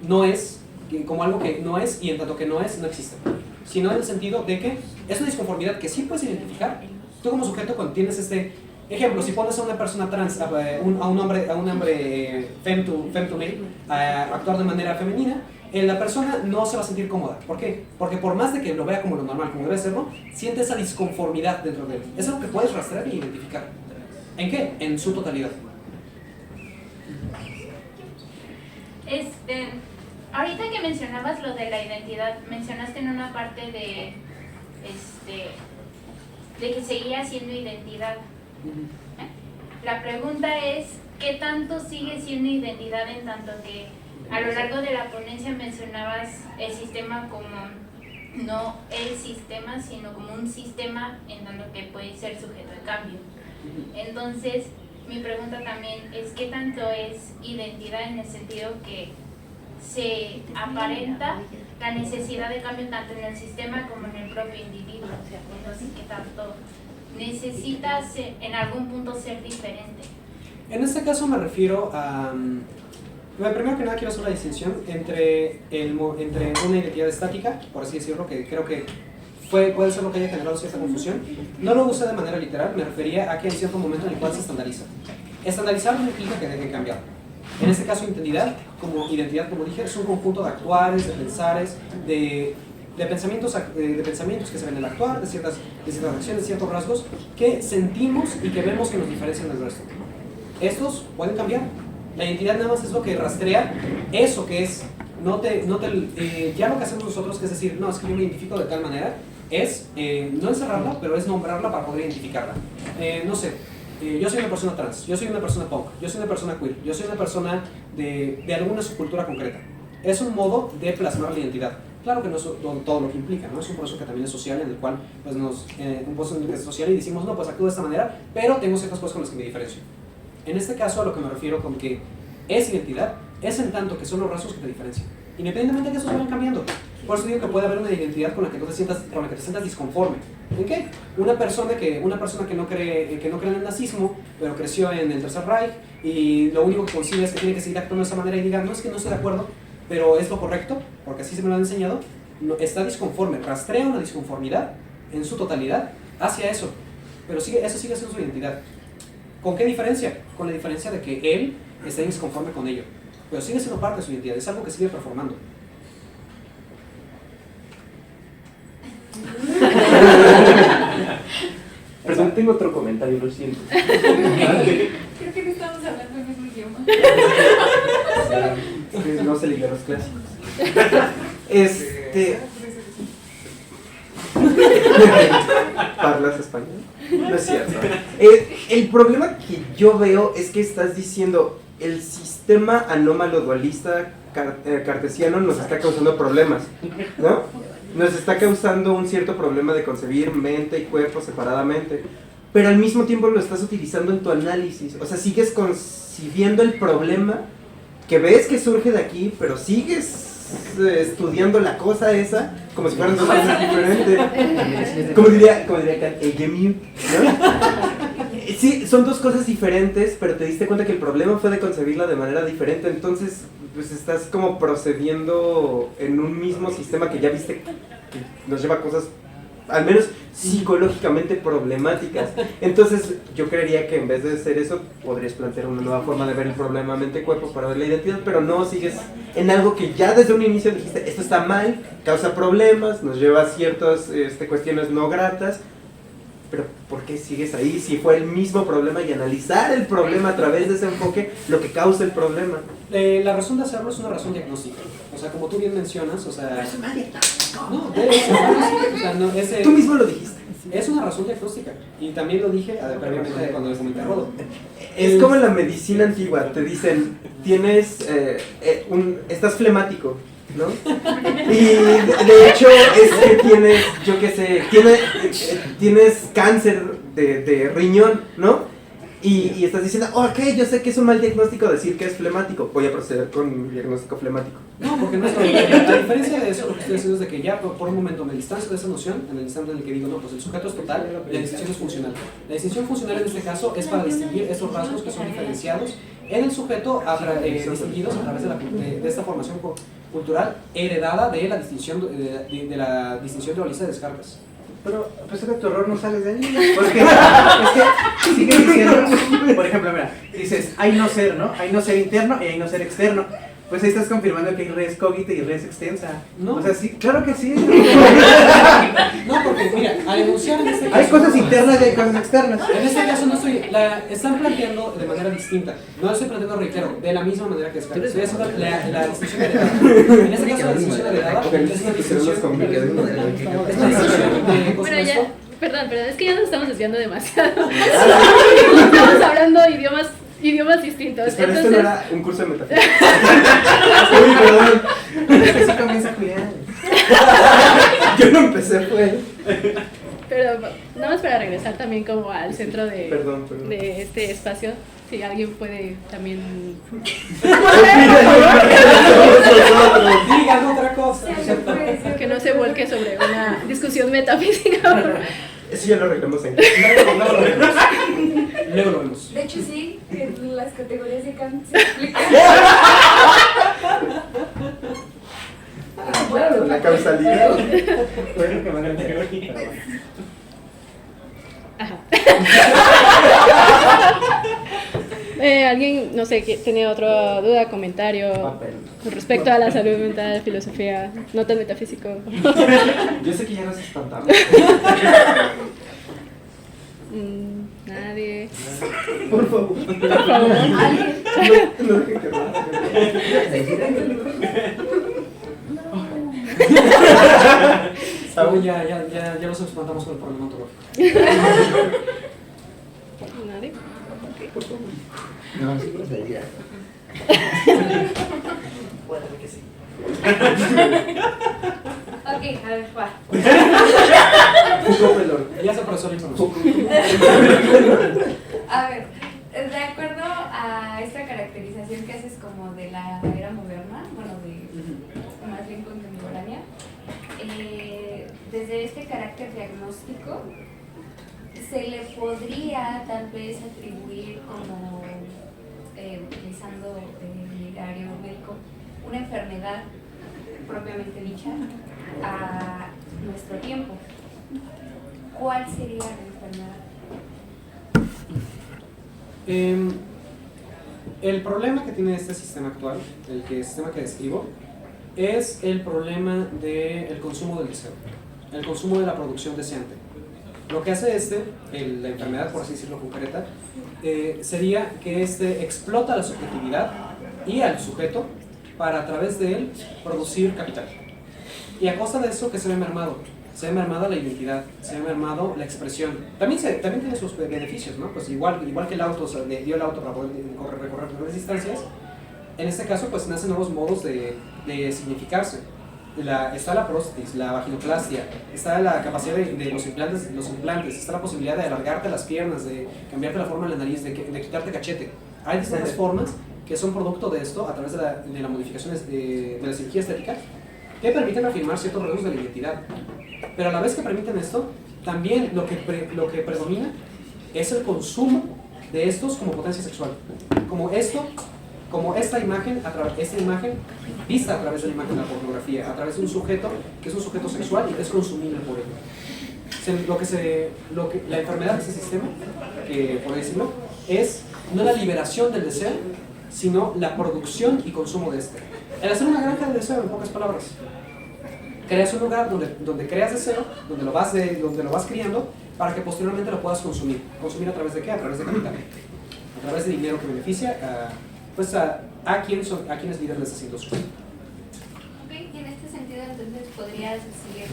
no es, como algo que no es y en tanto que no es, no existe, sino en el sentido de que es una disconformidad que sí puedes identificar. Tú como sujeto cuando tienes ejemplo, si pones a una persona trans, a un hombre fem to male, a actuar de manera femenina, la persona no se va a sentir cómoda. ¿Por qué? Porque por más de que lo vea como lo normal, como debe serlo, siente esa disconformidad dentro de él. Es algo que puedes rastrear y identificar. ¿En qué? En su totalidad. Ahorita que mencionabas lo de la identidad, mencionaste en una parte de que seguía siendo identidad. La pregunta es, ¿qué tanto sigue siendo identidad en tanto que a lo largo de la ponencia mencionabas el sistema como no el sistema, sino como un sistema en tanto que puede ser sujeto de cambio? Entonces, mi pregunta también es, ¿qué tanto es identidad en el sentido que se aparenta la necesidad de cambio tanto en el sistema como en el propio individuo? Entonces, ¿qué tanto necesitas en algún punto ser diferente? En este caso me refiero a... primero que nada quiero hacer una distinción entre una identidad estática, por así decirlo, que creo que puede ser lo que haya generado cierta confusión. No lo usé de manera literal, me refería a que hay cierto momento en el cual se estandariza. Estandarizar no implica que deje de cambiar. En este caso, identidad, como dije, es un conjunto de actuares, de pensares, de pensamientos que se ven en el actuar, de ciertas acciones, de ciertos rasgos que sentimos y que vemos que nos diferencian del resto. Estos pueden cambiar. La identidad nada más es lo que rastrea eso que es. Ya lo que hacemos nosotros, que es decir, no, es que yo me identifico de tal manera, es no encerrarla, pero es nombrarla para poder identificarla. No sé, yo soy una persona trans, yo soy una persona punk, yo soy una persona queer, yo soy una persona de alguna subcultura concreta. Es un modo de plasmar la identidad. Claro que no es todo lo que implica, ¿no? Es un proceso que también es social, en el cual pues, un proceso que es social y decimos, no, pues actúo de esta manera, pero tengo ciertas cosas con las que me diferencio. En este caso, a lo que me refiero con que es identidad, es en tanto que son los rasgos que te diferencian, independientemente de que esos vayan cambiando. Por eso digo que puede haber una identidad con la que te sientas disconforme. ¿En qué? Una persona que no cree en el nazismo, pero creció en el Tercer Reich y lo único que consigue es que tiene que seguir actuando de esa manera y diga, no es que no estoy de acuerdo, pero es lo correcto, porque así se me lo han enseñado, está disconforme, rastrea una disconformidad en su totalidad hacia eso, pero eso sigue siendo su identidad. ¿Con qué diferencia? Con la diferencia de que él está disconforme con ello, pero sigue siendo parte de su identidad, es algo que sigue performando. Perdón, tengo otro comentario, lo siento. Creo que no estamos hablando el mismo idioma. No se leía los clásicos. ¿Parlas español? No es cierto. El problema que yo veo es que estás diciendo el sistema anómalo dualista cartesiano nos está causando problemas, ¿no? Nos está causando un cierto problema de concebir mente y cuerpo separadamente, pero al mismo tiempo lo estás utilizando en tu análisis. O sea, sigues concibiendo el problema que ves que surge de aquí, pero sigues estudiando la cosa esa como si fueran dos cosas diferentes. Como diría Kant, Gemini, ¿no? Sí, son dos cosas diferentes, pero te diste cuenta que el problema fue de concebirla de manera diferente, entonces pues estás como procediendo en un mismo sistema que ya viste que nos lleva a cosas al menos psicológicamente problemáticas. Entonces yo creería que en vez de hacer eso podrías plantear una nueva forma de ver el problema mente-cuerpo para ver la identidad, pero no sigues en algo que ya desde un inicio dijiste esto está mal, causa problemas, nos lleva a ciertas cuestiones no gratas. Pero ¿por qué sigues ahí si fue el mismo problema y analizar el problema a través de ese enfoque lo que causa el problema? La razón de hacerlo es una razón diagnóstica. O sea, como tú bien mencionas, o sea... Es una diagnóstico. No, o sea, no, Tú mismo lo dijiste. Es una razón diagnóstica. Y también lo dije previamente cuando les comenté a Rodo. Es como en la medicina antigua, te dicen, tienes, estás flemático, ¿no? Y de hecho es que tienes, yo qué sé, tienes cáncer de riñón, ¿no? Y estás diciendo, ok, yo sé que es un mal diagnóstico decir que es flemático, voy a proceder con un diagnóstico flemático. No, porque no es la diferencia de eso, lo que estoy diciendo es de que ya por un momento me distancio de esa noción, en el instante en el que digo, no, pues el sujeto es total, la distinción es funcional. La distinción funcional en este caso es para distinguir esos rasgos que son diferenciados en el sujeto, distinguidos a través de esta formación cultural heredada de la distinción de la distinción dualista de Descartes. Pero a pesar de tu error no sales de ahí, porque es que sigue diciendo, por ejemplo, mira, dices, hay no ser, ¿no? Hay no ser interno y hay no ser externo. Pues ahí estás confirmando que hay res cogita y res extensa. No. O sea, sí, claro que sí. No, porque mira, al enunciar en este caso... Hay cosas internas y hay cosas externas. En este caso no están planteando de manera distinta. No estoy planteando, reitero, de la misma manera que Descartes. Estoy haciendo la distinción heredada. En este caso la distinción heredada es una distinción de Bueno, ya, perdón, es que ya nos estamos desviando demasiado. Estamos hablando idiomas distintos. Pero esto no Entonces, era un curso de metafísica. Uy, perdón. Es que sí comienza a cuidar. Yo no empecé, fue. pero nada más para regresar también como al centro Perdón. de este espacio, si alguien puede también... Digan otra cosa. que no se vuelque sobre una discusión metafísica. Eso ya lo arreglamos en Luego lo vemos. De hecho, sí, en las categorías de Kant se explica. Claro, la causalidad. Bueno, que van a teoría. Ajá. ¿Alguien, no sé, tenía otra duda, comentario con respecto a la salud mental, filosofía, no tan metafísico? Yo sé que ya nos espantamos. Nadie. Por favor. Por favor. No dejen que Ya los espantamos con el problema ontológico. Nadie. No, sí procedería. Bueno, que sí. Ok, a ver, va. Foucault pelón. Ya se procesó la información. A ver, de acuerdo a esta caracterización que haces como de la era moderna, bueno, de más bien contemporánea, desde este carácter diagnóstico, se le podría tal vez atribuir como, utilizando el ideario médico, una enfermedad propiamente dicha a nuestro tiempo. ¿Cuál sería la enfermedad? El problema que tiene este sistema actual, el sistema que describo, es el problema del consumo del deseo, el consumo de la producción deseante. Lo que hace la enfermedad, por así decirlo, concreta, sería que explota la subjetividad y al sujeto para a través de él producir capital. Y a costa de eso, ¿qué se ve mermado? Se ve mermada la identidad, se ve mermado la expresión. También tiene sus beneficios, ¿no? Pues igual que el auto, o sea, dio el auto para poder recorrer grandes distancias, en este caso pues nacen nuevos modos de significarse. Está la prótesis, la vaginoplastia, está la capacidad de los implantes, está la posibilidad de alargarte las piernas, de cambiarte la forma de la nariz, de quitarte cachete. Hay distintas formas que son producto de esto a través de la modificación de la cirugía estética que permiten afirmar ciertos rasgos de la identidad. Pero a la vez que permiten esto, también lo que predomina es el consumo de estos como potencia sexual. Como esta imagen vista a través de la imagen de la pornografía, a través de un sujeto que es un sujeto sexual y que es consumible por él. La enfermedad de ese sistema, por decirlo, es no la liberación del deseo, sino la producción y consumo de este. El hacer una granja de deseo, en pocas palabras. Creas un lugar donde creas deseo, donde lo vas criando, para que posteriormente lo puedas consumir. ¿Consumir a través de qué? A través de capital. A través de dinero que beneficia a quienes líderes de esa industria. Ok, y en este sentido entonces podrías decir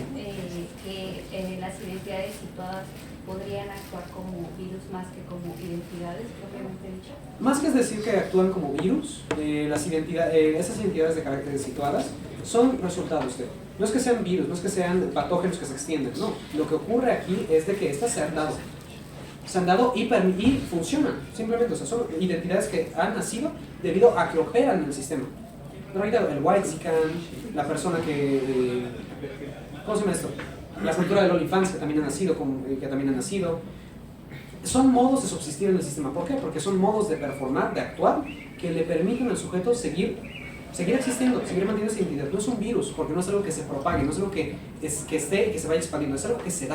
que las identidades situadas podrían actuar como virus más que como identidades, propiamente dicho. Más que es decir que actúan como virus, esas identidades de carácter situadas son resultados de. No es que sean virus, no es que sean patógenos que se extienden, no. Lo que ocurre aquí es de que estas se han dado y funcionan, simplemente. O sea, son identidades que han nacido debido a que operan en el sistema. En realidad, el whitezican, la persona que. ¿Cómo se llama esto? La cultura del OnlyFans que también ha nacido. Son modos de subsistir en el sistema. ¿Por qué? Porque son modos de performar, de actuar, que le permiten al sujeto seguir existiendo, seguir manteniendo esa identidad. No es un virus, porque no es algo que se propague, no es algo que esté y que se vaya expandiendo, es algo que se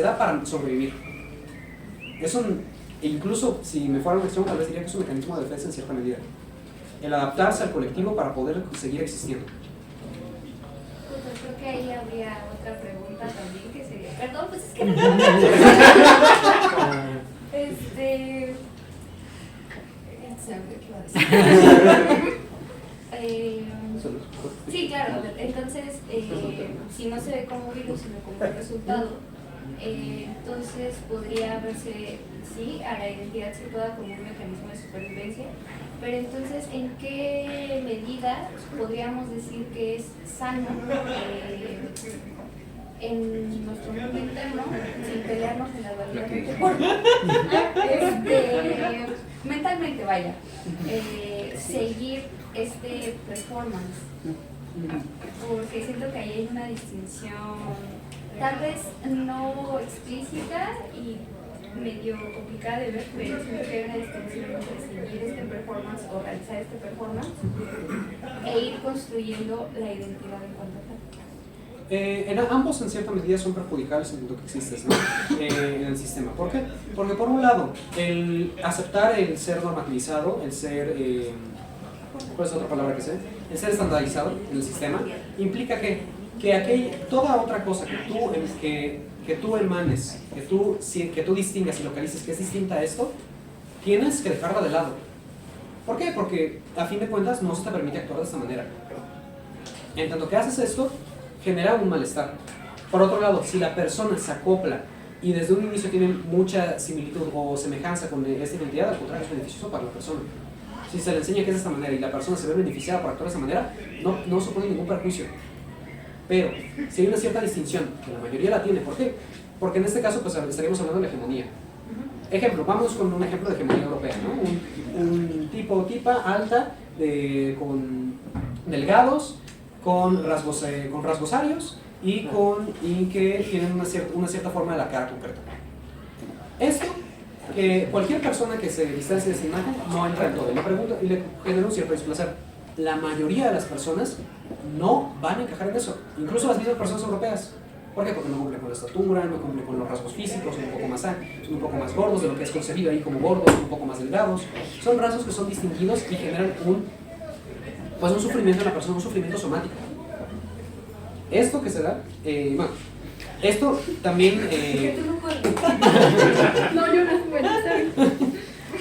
da para sobrevivir. Incluso si me fuera una cuestión, tal vez diría que es un mecanismo de defensa en cierta medida. El adaptarse al colectivo para poder seguir existiendo. Creo que ahí habría otra pregunta también que sería. Perdón, pues es que ¿qué iba a decir? Sí, claro. Entonces, si no se ve como virus, sino como un resultado, entonces podría verse, sí, a la identidad situada como un mecanismo de supervivencia, pero entonces, ¿en qué medida podríamos decir que es sano en nuestro mundo interno, sin pelearnos en la dualidad mentalmente, vaya, seguir este performance? Porque siento que ahí hay una distinción, tal vez no explícita y medio complicada de ver, pero siento que hay una distinción entre seguir este performance o realizar este performance e ir construyendo la identidad en cuanto a tal. Ambos en cierta medida son perjudiciales en lo que existe, ¿no? En el sistema. ¿Por qué? Porque por un lado, el aceptar el ser normativizado, el ser, ¿cuál es otra palabra que sé? El ser estandarizado en el sistema, implica que toda otra cosa que tú emanes, que tú distingas y localices que es distinta a esto, tienes que dejarla de lado. ¿Por qué? Porque a fin de cuentas no se te permite actuar de esta manera. En tanto que haces esto, genera un malestar. Por otro lado, si la persona se acopla y desde un inicio tiene mucha similitud o semejanza con esta identidad, al contrario, es beneficioso para la persona. Si se le enseña que es de esta manera y la persona se ve beneficiada por actuar de esta manera, no supone ningún perjuicio. Pero si hay una cierta distinción, que la mayoría la tiene, ¿por qué? Porque en este caso pues estaríamos hablando de la hegemonía. Ejemplo, vamos con un ejemplo de hegemonía europea, ¿no? Un tipo o tipa alta, con delgados, con rasgos arios y que tienen una cierta forma de la cara concreta. Esto, que cualquier persona que se distancie de esa imagen no entra en todo. Y le genera un cierto displacer. La mayoría de las personas no van a encajar en eso, incluso las mismas personas europeas. ¿Por qué? Porque no cumplen con la estatura, no cumplen con los rasgos físicos, son un poco más gordos de lo que es concebido ahí como gordos, un poco más delgados. Son rasgos que son distinguidos y generan un sufrimiento en la persona, un sufrimiento somático. Esto que se da, Esto también... No, yo no, bueno, está bien.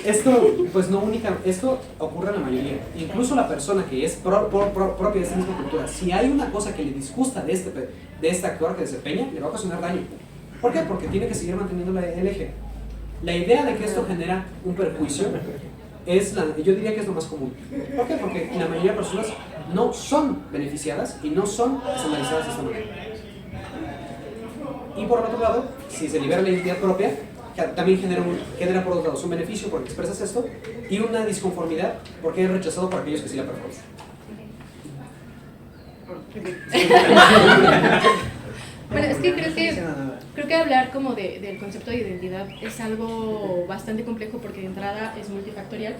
Esto, pues no única, esto ocurre en la mayoría. Incluso la persona que es propia de esta misma cultura, si hay una cosa que le disgusta de este actor que desempeña, le va a ocasionar daño. ¿Por qué? Porque tiene que seguir manteniendo el eje. La idea de que esto genera un perjuicio yo diría que es lo más común. ¿Por qué? Porque la mayoría de personas no son beneficiadas y no son escandalizadas de esta manera. Y por el otro lado, si se libera la identidad propia, también genera por otro lado un beneficio porque expresas esto y una disconformidad porque es rechazado por aquellos que sí la performan. Bueno, es que creo que hablar como del concepto de identidad es algo bastante complejo porque de entrada es multifactorial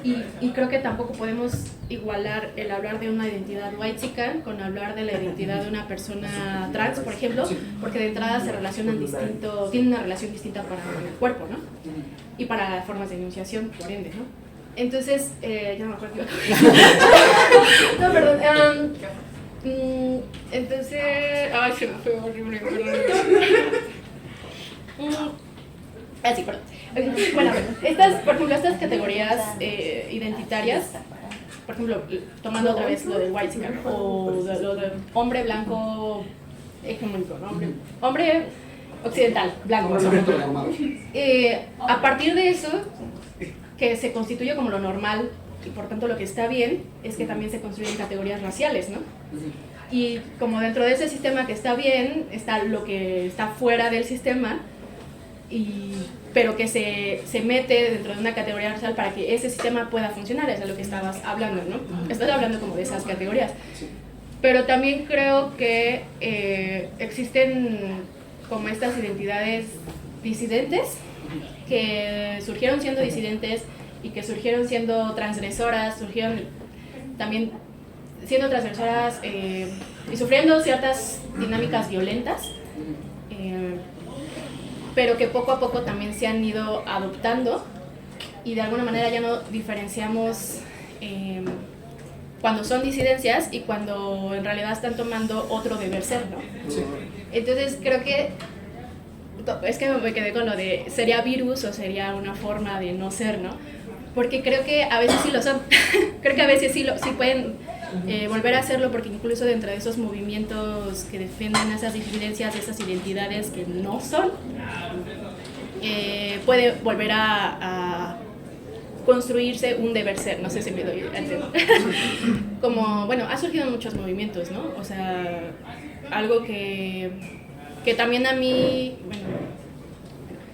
y creo que tampoco podemos igualar el hablar de una identidad whitexican con hablar de la identidad de una persona trans, por ejemplo, porque de entrada se relacionan distinto, tienen una relación distinta para el cuerpo, ¿no? Y para formas de enunciación, por ende, ¿no? Entonces, ya no me acuerdo qué iba a No, perdón. Entonces, ay, se me fue horrible. Sí, perdón. Bueno, por ejemplo, estas categorías identitarias, por ejemplo, tomando otra vez lo del whitexican o lo de hombre blanco hegemónico, ¿no? Hombre occidental, blanco. A partir de eso, que se constituye como lo normal y por tanto lo que está bien es que también se construyen categorías raciales, ¿no? Y como dentro de ese sistema que está bien está lo que está fuera del sistema, pero que se mete dentro de una categoría racial para que ese sistema pueda funcionar, es de lo que estabas hablando, ¿no? Estás hablando como de esas categorías. Pero también creo que existen como estas identidades disidentes que surgieron siendo disidentes y que surgieron siendo transgresoras, surgieron también siendo transgresoras y sufriendo ciertas dinámicas violentas, pero que poco a poco también se han ido adoptando y de alguna manera ya no diferenciamos cuando son disidencias y cuando en realidad están tomando otro deber ser, ¿no? Sí. Entonces creo que es que me quedé con lo de sería virus o sería una forma de no ser, ¿no? Porque creo que a veces sí lo son. Creo que a veces sí pueden volver a hacerlo, porque incluso dentro de esos movimientos que defienden esas disidencias, esas identidades que no son, puede volver a construirse un deber ser. No sé si me doy a entender. Como, bueno, ha surgido en muchos movimientos, ¿no? O sea, algo que también a mí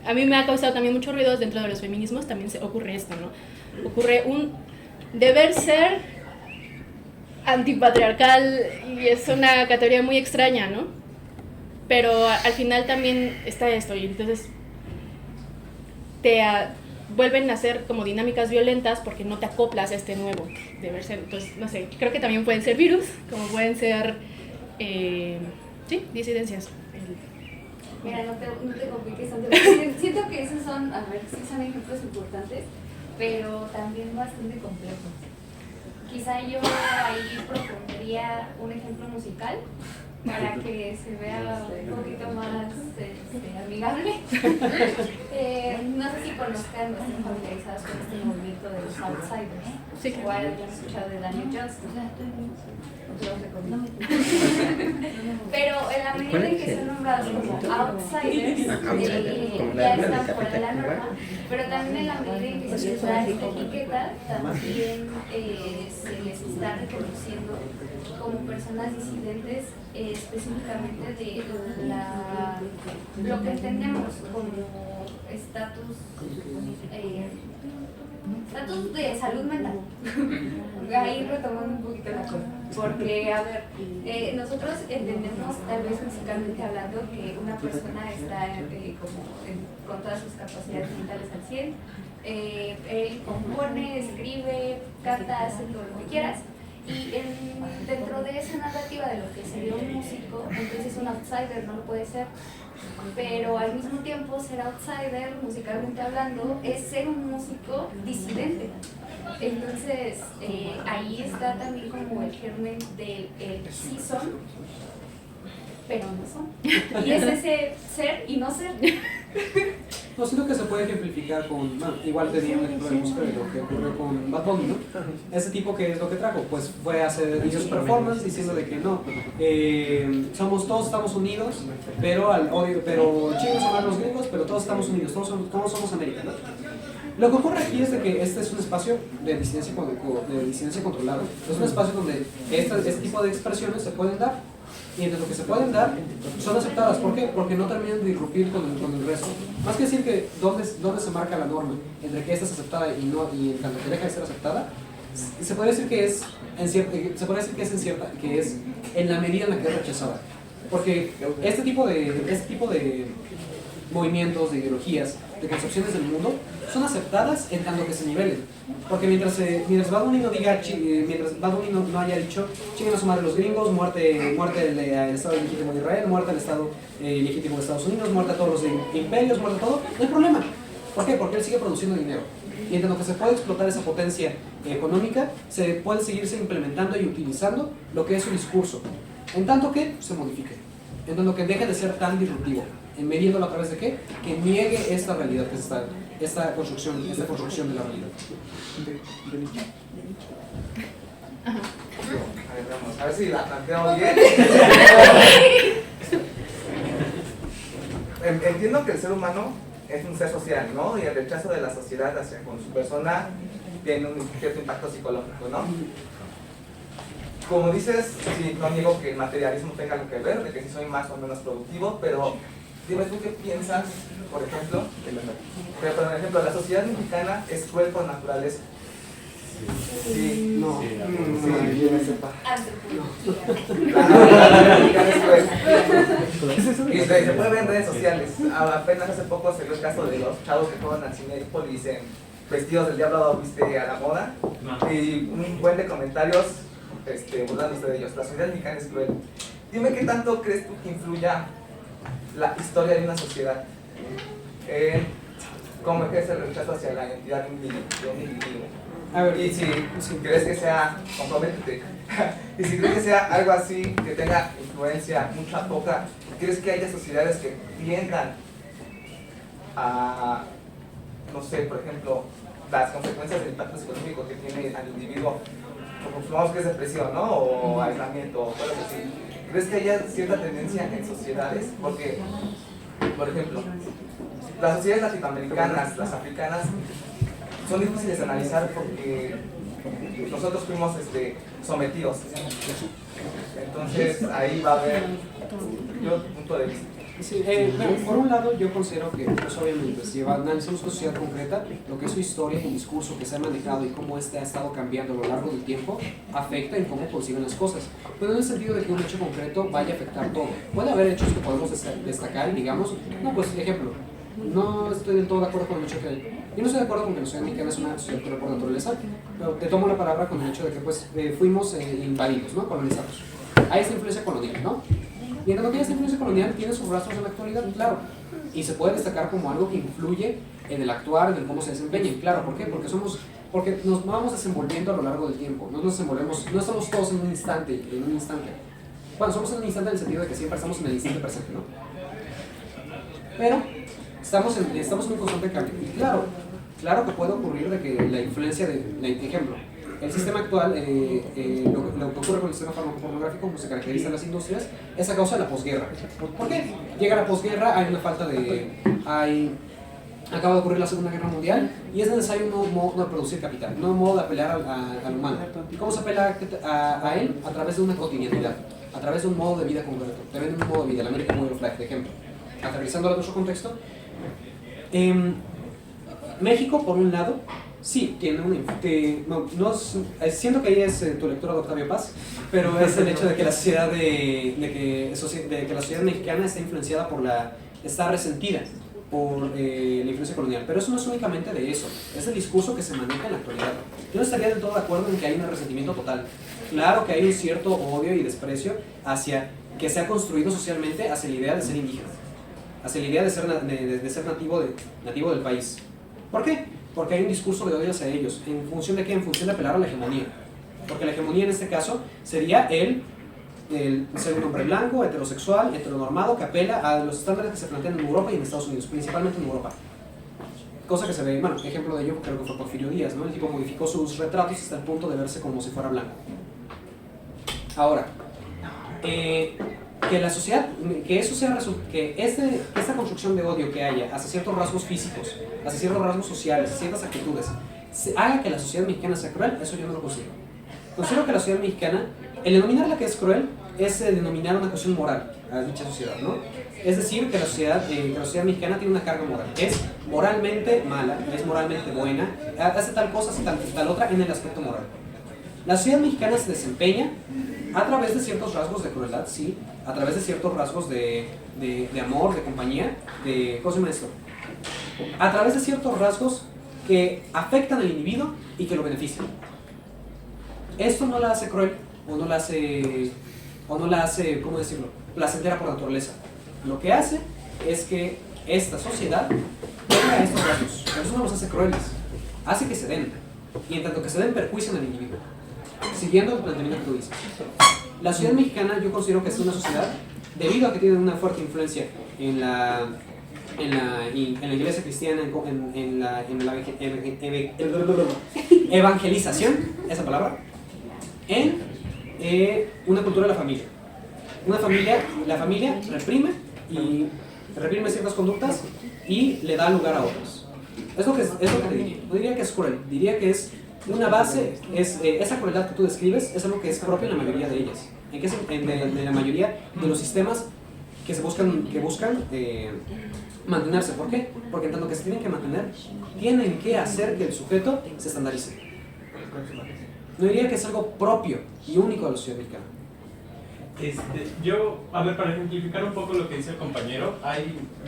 me ha causado también muchos ruidos dentro de los feminismos. También ocurre esto, ¿no? Ocurre un deber ser antipatriarcal y es una categoría muy extraña, ¿no? Pero al final también está esto y entonces te vuelven a ser como dinámicas violentas porque no te acoplas a este nuevo deber ser. Entonces, no sé, creo que también pueden ser virus, como pueden ser, sí, disidencias. Mira, no te compliques tanto. Siento que esos son, sí son ejemplos importantes, pero también bastante complejos. Quizá yo ahí propondría un ejemplo musical para que se vea un poquito más amigable. No sé si conozcan o estén familiarizados con este movimiento de los outsiders. Sí. O hayan escuchado de Daniel Johnston. Pero en la medida en que son nombrados como outsiders, ya están fuera de la norma, pero también en la medida en que se les da esta etiqueta, también se les está reconociendo como personas disidentes, específicamente de lo que entendemos como estatus de salud mental. Ahí retomando un poquito la cosa, porque a ver, nosotros entendemos tal vez musicalmente hablando que una persona está con todas sus capacidades mentales al 100, él compone, escribe, canta, hace todo lo que quieras, y dentro de esa narrativa de lo que sería un músico, entonces un outsider no lo puede ser. Pero al mismo tiempo ser outsider, musicalmente hablando, es ser un músico disidente. Entonces ahí está también como el germen del sí son pero no son. Y es ese ser y no ser. No, siento que se puede ejemplificar con, bueno, igual tenía un ejemplo de música de lo que ocurrió con Bad Bunny, ¿no? Ese tipo, que es lo que trajo, pues fue a hacer videos performance diciendo de que no, todos estamos unidos, pero chicos son los gringos, pero todos estamos unidos, todos somos América, ¿no? Lo que ocurre aquí es de que este es un espacio de disidencia controlado, es un espacio donde este tipo de expresiones se pueden dar. Y entre lo que se pueden dar, son aceptadas. ¿Por qué? Porque no terminan de irrumpir con el resto. Más que decir que dónde se marca la norma entre que esta es aceptada y en tanto que deja de ser aceptada, se puede decir que es en la medida en la que es rechazada. Porque este tipo de movimientos, de ideologías, de concepciones del mundo, son aceptadas en tanto que se nivelen. Porque mientras Bad Bunny no haya dicho chinguen a su madre los gringos, muerte al Estado legítimo de Israel, muerte al Estado legítimo de Estados Unidos, muerte a todos los imperios, muerte a todo, no hay problema. ¿Por qué? Porque él sigue produciendo dinero. Y en tanto que se puede explotar esa potencia económica, se puede seguirse implementando y utilizando lo que es su discurso. En tanto que se modifique. En tanto que deje de ser tan disruptivo. Midiéndolo a través de qué? Que niegue esta realidad, que es esta construcción de la realidad. A ver si la planteo bien. Entiendo que el ser humano es un ser social, ¿no? Y el rechazo de la sociedad hacia con su persona tiene un cierto impacto psicológico, ¿no? Como dices, sí, no niego que el materialismo tenga algo que ver, de que si soy más o menos productivo, pero dime tú qué piensas, por ejemplo, la sociedad mexicana es cruel por naturaleza. Sí, no, yo no sepa. La mexicana es cruel. Y se puede ver en redes sociales. Apenas hace poco se dio el caso de los chavos que fueron al Cinépolis en vestidos del diablo viste a la moda. Y un buen de comentarios burlándose de ellos. La sociedad mexicana es cruel. Dime qué tanto crees tú que influya la historia de una sociedad, cómo ejerce el rechazo hacia la identidad de un individuo. A ver, y si crees que sea, comprométete, y si crees que sea algo así, que tenga influencia, mucha, poca, ¿crees que haya sociedades que tiendan a, no sé, por ejemplo, las consecuencias del impacto psicológico que tiene al individuo, como supongamos que es depresión, ¿no? O aislamiento, o cosas así? ¿Crees que haya cierta tendencia en sociedades? Porque, por ejemplo, las sociedades latinoamericanas, las africanas, son difíciles de analizar porque nosotros fuimos sometidos. Entonces, ahí va a haber otro punto de vista. Sí, por un lado yo considero que, pues obviamente, si analizamos una sociedad concreta, lo que es su historia y el discurso que se ha manejado y cómo ha estado cambiando a lo largo del tiempo, afecta en cómo conciben las cosas. Pero en el sentido de que un hecho concreto vaya a afectar todo. Puede haber hechos que podemos destacar y digamos, no, pues ejemplo, no estoy del todo de acuerdo con el hecho que yo no estoy de acuerdo con que la sociedad mexicana es una sociedad por naturaleza, pero te tomo la palabra con el hecho de que pues fuimos invadidos, ¿no? Colonizados. Hay esa influencia colonial, ¿no? Y en lo que esta influencia colonial tiene sus rastros en la actualidad, claro. Y se puede destacar como algo que influye en el actuar, en el cómo se desempeñan. Claro, ¿por qué? Porque nos vamos desenvolviendo a lo largo del tiempo. No nos desenvolvemos, no estamos todos en un instante. Bueno, somos en un instante en el sentido de que siempre estamos en el instante presente, ¿no? Pero estamos en un constante cambio. Y claro que puede ocurrir de que la influencia ejemplo, el sistema actual, lo que ocurre con el sistema farmacopornográfico, como se caracteriza en las industrias, es a causa de la posguerra. ¿Por qué? Llega la posguerra, hay una falta acaba de ocurrir la Segunda Guerra Mundial y es necesario un nuevo modo de producir capital, un nuevo modo de apelar al humano. ¿Y cómo se apela a él? A través de una cotidianidad, a través de un modo de vida concreto. Te venden un modo de vida, el American Way of Life, de ejemplo. Aterrizándolo a nuestro contexto, México, por un lado, sí, tiene siento que ahí es tu lectura de Octavio Paz, pero es el hecho de que la sociedad la sociedad mexicana está influenciada está resentida por la influencia colonial, pero eso no es únicamente de eso, es el discurso que se maneja en la actualidad. Yo no estaría del todo de acuerdo en que hay un resentimiento total. Claro que hay un cierto odio y desprecio que se ha construido socialmente hacia la idea de ser indígena, hacia la idea de ser nativo del país. ¿Por qué? Porque hay un discurso de odio hacia ellos. ¿En función de qué? En función de apelar a la hegemonía. Porque la hegemonía en este caso sería el el ser un hombre blanco, heterosexual, heteronormado, que apela a los estándares que se plantean en Europa y en Estados Unidos, principalmente en Europa. Cosa que se ve, bueno, ejemplo de ello creo que fue Porfirio Díaz, ¿no? El tipo modificó sus retratos hasta el punto de verse como si fuera blanco. Ahora, que la sociedad, que eso sea, que esta construcción de odio que haya hacia ciertos rasgos físicos, hacia ciertos rasgos sociales, ciertas actitudes, haga que la sociedad mexicana sea cruel, eso yo no lo considero. Considero que la sociedad mexicana, el denominarla que es cruel, es denominar una cuestión moral a dicha sociedad, ¿no? Es decir, que la sociedad mexicana tiene una carga moral, es moralmente mala, es moralmente buena, hace tal cosa, hace tal otra en el aspecto moral. La sociedad mexicana se desempeña a través de ciertos rasgos de crueldad, sí, a través de ciertos rasgos de amor, de compañía, de... ¿cómo se llama esto? A través de ciertos rasgos que afectan al individuo y que lo benefician. Esto no la hace cruel, o no la hace, ¿cómo decirlo?, placentera por naturaleza. Lo que hace es que esta sociedad tenga estos rasgos, pero eso no los hace crueles, hace que se den, y en tanto que se den perjuician al individuo. Siguiendo el planteamiento que tú dices, la sociedad mexicana yo considero que es una sociedad, debido a que tiene una fuerte influencia en la iglesia cristiana, en la evangelización, esa palabra, en una cultura de la familia. La familia reprime ciertas conductas y le da lugar a otras. Es lo que te diría. No diría que es cruel, diría que es una base, esa crueldad que tú describes es algo que es propio en la mayoría de ellas. En la mayoría de los sistemas que buscan mantenerse. ¿Por qué? Porque en tanto que se tienen que mantener, tienen que hacer que el sujeto se estandarice. No diría que es algo propio y único de la sociedad mexicana. Yo, a ver, para ejemplificar un poco lo que dice el compañero,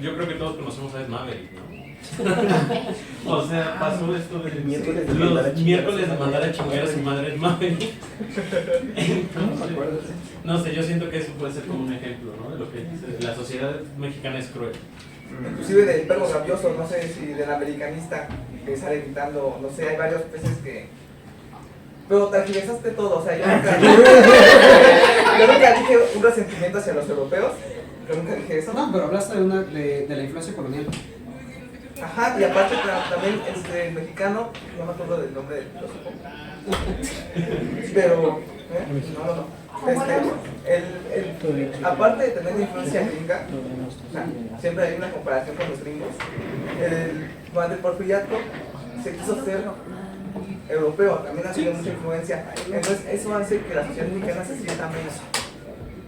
yo creo que todos conocemos a Ed Maverick, ¿no? O sea, pasó esto de los miércoles de mandar a chingar a su madre Ed Maverick. Entonces, no sé, yo siento que eso puede ser como un ejemplo, ¿no? De lo que dice, la sociedad mexicana es cruel. Inclusive del perro rabioso, no sé si del americanista que sale gritando, no sé, hay varias veces que... Pero tergiversaste todo, o sea, yo nunca dije un resentimiento hacia los europeos, yo nunca dije eso. No, pero hablaste de la influencia colonial. Ajá, y aparte también el mexicano, no me acuerdo del nombre del filósofo, pero, aparte de tener influencia gringa, o sea, siempre hay una comparación con los gringos, durante el porfiriato se quiso ser europeo, también ha tenido mucha influencia, entonces eso hace que la sociedad mexicana se sienta menos.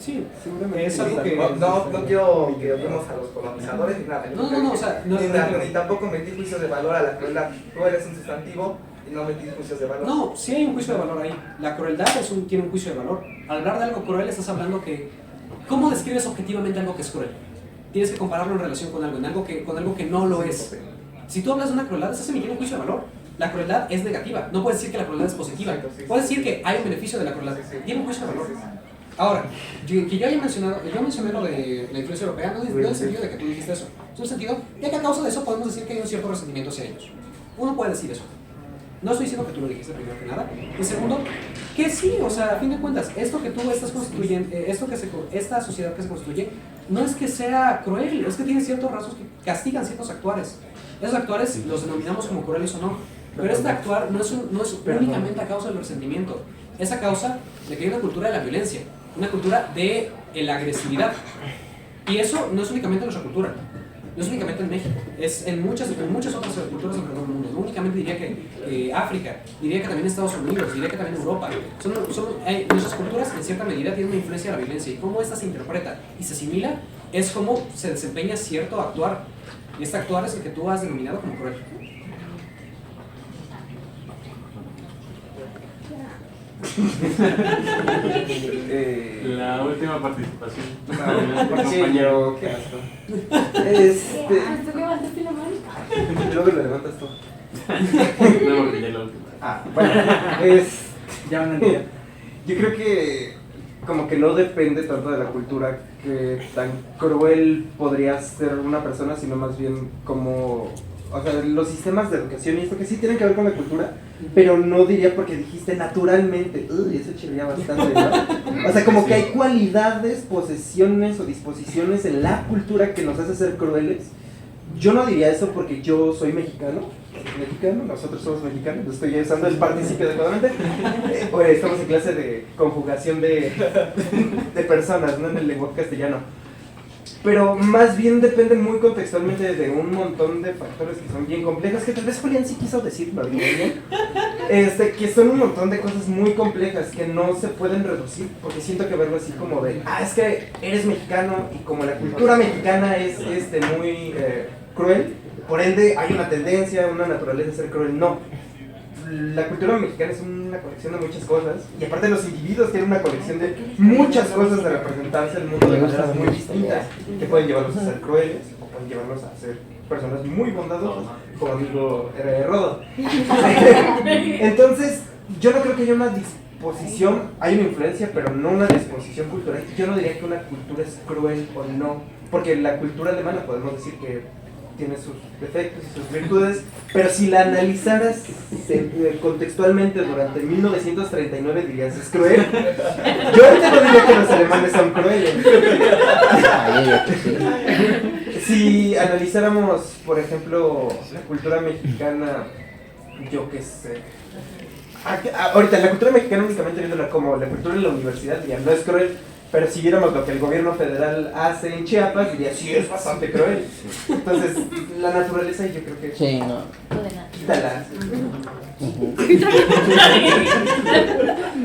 Sí, seguramente es algo que... No quiero que odiemos a los colonizadores ni nada. No, o sea, ni tampoco metí juicios de valor a la crueldad. Tú eres un sustantivo y no metí juicios de valor. No, sí hay un juicio de valor ahí. La crueldad tiene un juicio de valor. Al hablar de algo cruel estás hablando que... ¿Cómo describes objetivamente algo que es cruel? Tienes que compararlo en relación con algo que no lo es. Si tú hablas de una crueldad, estás emitiendo un juicio de valor. La crueldad es negativa. No puedes decir que la crueldad es positiva. Puedes decir que hay un beneficio de la crueldad. Tiene un juicio de valor. Ahora, yo mencioné lo de la influencia europea, no en el sentido de que tú dijiste eso. Es un sentido de que a causa de eso podemos decir que hay un cierto resentimiento hacia ellos. Uno puede decir eso. No estoy diciendo que tú lo dijiste primero que nada. Y segundo, que sí, o sea, a fin de cuentas, esto que tú estás constituyendo, esta sociedad que se construye, no es que sea cruel, es que tiene ciertos rasgos que castigan ciertos actuares. Esos actuares los denominamos como crueles o no. Pero este actuar no es únicamente a causa del resentimiento, es a causa de que hay una cultura de la violencia, una cultura de la agresividad. Y eso no es únicamente nuestra cultura, no es únicamente en México, es en muchas otras culturas alrededor del mundo. No únicamente diría que África, diría que también Estados Unidos, diría que también Europa. Nuestras culturas en cierta medida tienen una influencia de la violencia, y cómo esta se interpreta y se asimila es cómo se desempeña cierto actuar. Y este actuar es el que tú has denominado como cruel. La última participación. Compañero, ¿qué asco? ¿Tú levantaste la mano? Luego lo levantas tú. No, porque ya la última. Bueno, Ya van a entender. yo creo que como que no depende tanto de la cultura que tan cruel podría ser una persona, sino más bien cómo o sea, los sistemas de educación y esto que sí tienen que ver con la cultura, pero no diría porque dijiste naturalmente, eso chirría bastante, ¿no? O sea, como que hay cualidades, posesiones o disposiciones en la cultura que nos hace ser crueles. Yo no diría eso porque yo soy mexicano, nosotros somos mexicanos, lo estoy usando el participio adecuadamente. Estamos en clase de conjugación de personas, ¿no? En el lenguaje castellano. Pero más bien depende muy contextualmente de un montón de factores que son bien complejos, que tal vez Julián sí quiso decirlo bien, que son un montón de cosas muy complejas que no se pueden reducir, porque siento que verlo así como de, es que eres mexicano y como la cultura mexicana es muy cruel, por ende hay una tendencia, una naturaleza a ser cruel. No, la cultura mexicana es una colección de muchas cosas, y aparte los individuos tienen una colección de muchas cosas de representarse el mundo de maneras muy distintas, que pueden llevarlos a ser crueles o pueden llevarlos a ser personas muy bondadosas, como amigo Rodo. Entonces, yo no creo que haya una disposición, hay una influencia, pero no una disposición cultural. Yo no diría que una cultura es cruel o no, porque la cultura alemana podemos decir que tiene sus defectos y sus virtudes, pero si la analizaras contextualmente durante 1939 dirías, ¿es cruel? Yo ahorita no diría que los alemanes son crueles. Si analizáramos, por ejemplo, la cultura mexicana, yo qué sé. Ahorita, la cultura mexicana únicamente viéndola como la cultura de la universidad, ya no es cruel. Pero si viéramos lo que el gobierno federal hace en Chiapas, diría, sí, es bastante cruel. Entonces, la naturaleza, yo creo que... Sí, no. Quítala.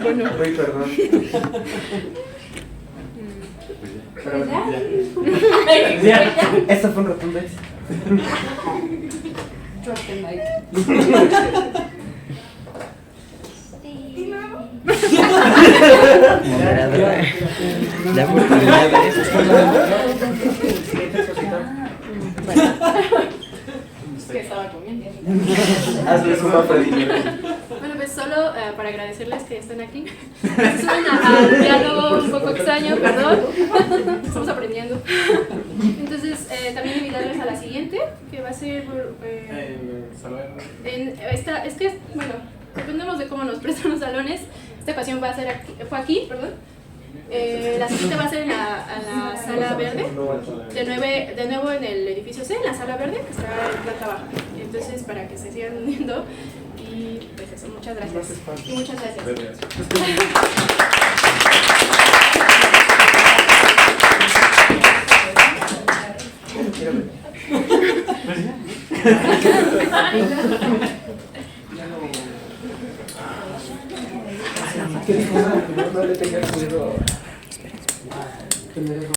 Bueno. Uy, perdón. Pero, ya. Eso fue un rotundo éxito. Ya por primera vez. ¿Qué estaba comiendo? Hazle suma, Freddy. Bueno, pues solo para agradecerles que estén aquí. Suena al diálogo un poco extraño, perdón. Estamos aprendiendo. Entonces, también invitarles a la siguiente, que va a ser... es que, bueno, dependemos de cómo nos prestan los salones. Esta ocasión va a ser aquí, fue aquí, perdón. La siguiente va a ser en la sala verde, de nuevo en el edificio C, en la sala verde, que está en planta baja. Entonces, para que se sigan uniendo, y pues eso, muchas gracias. Y muchas gracias. ¿Qué dijo? No le tengas miedo.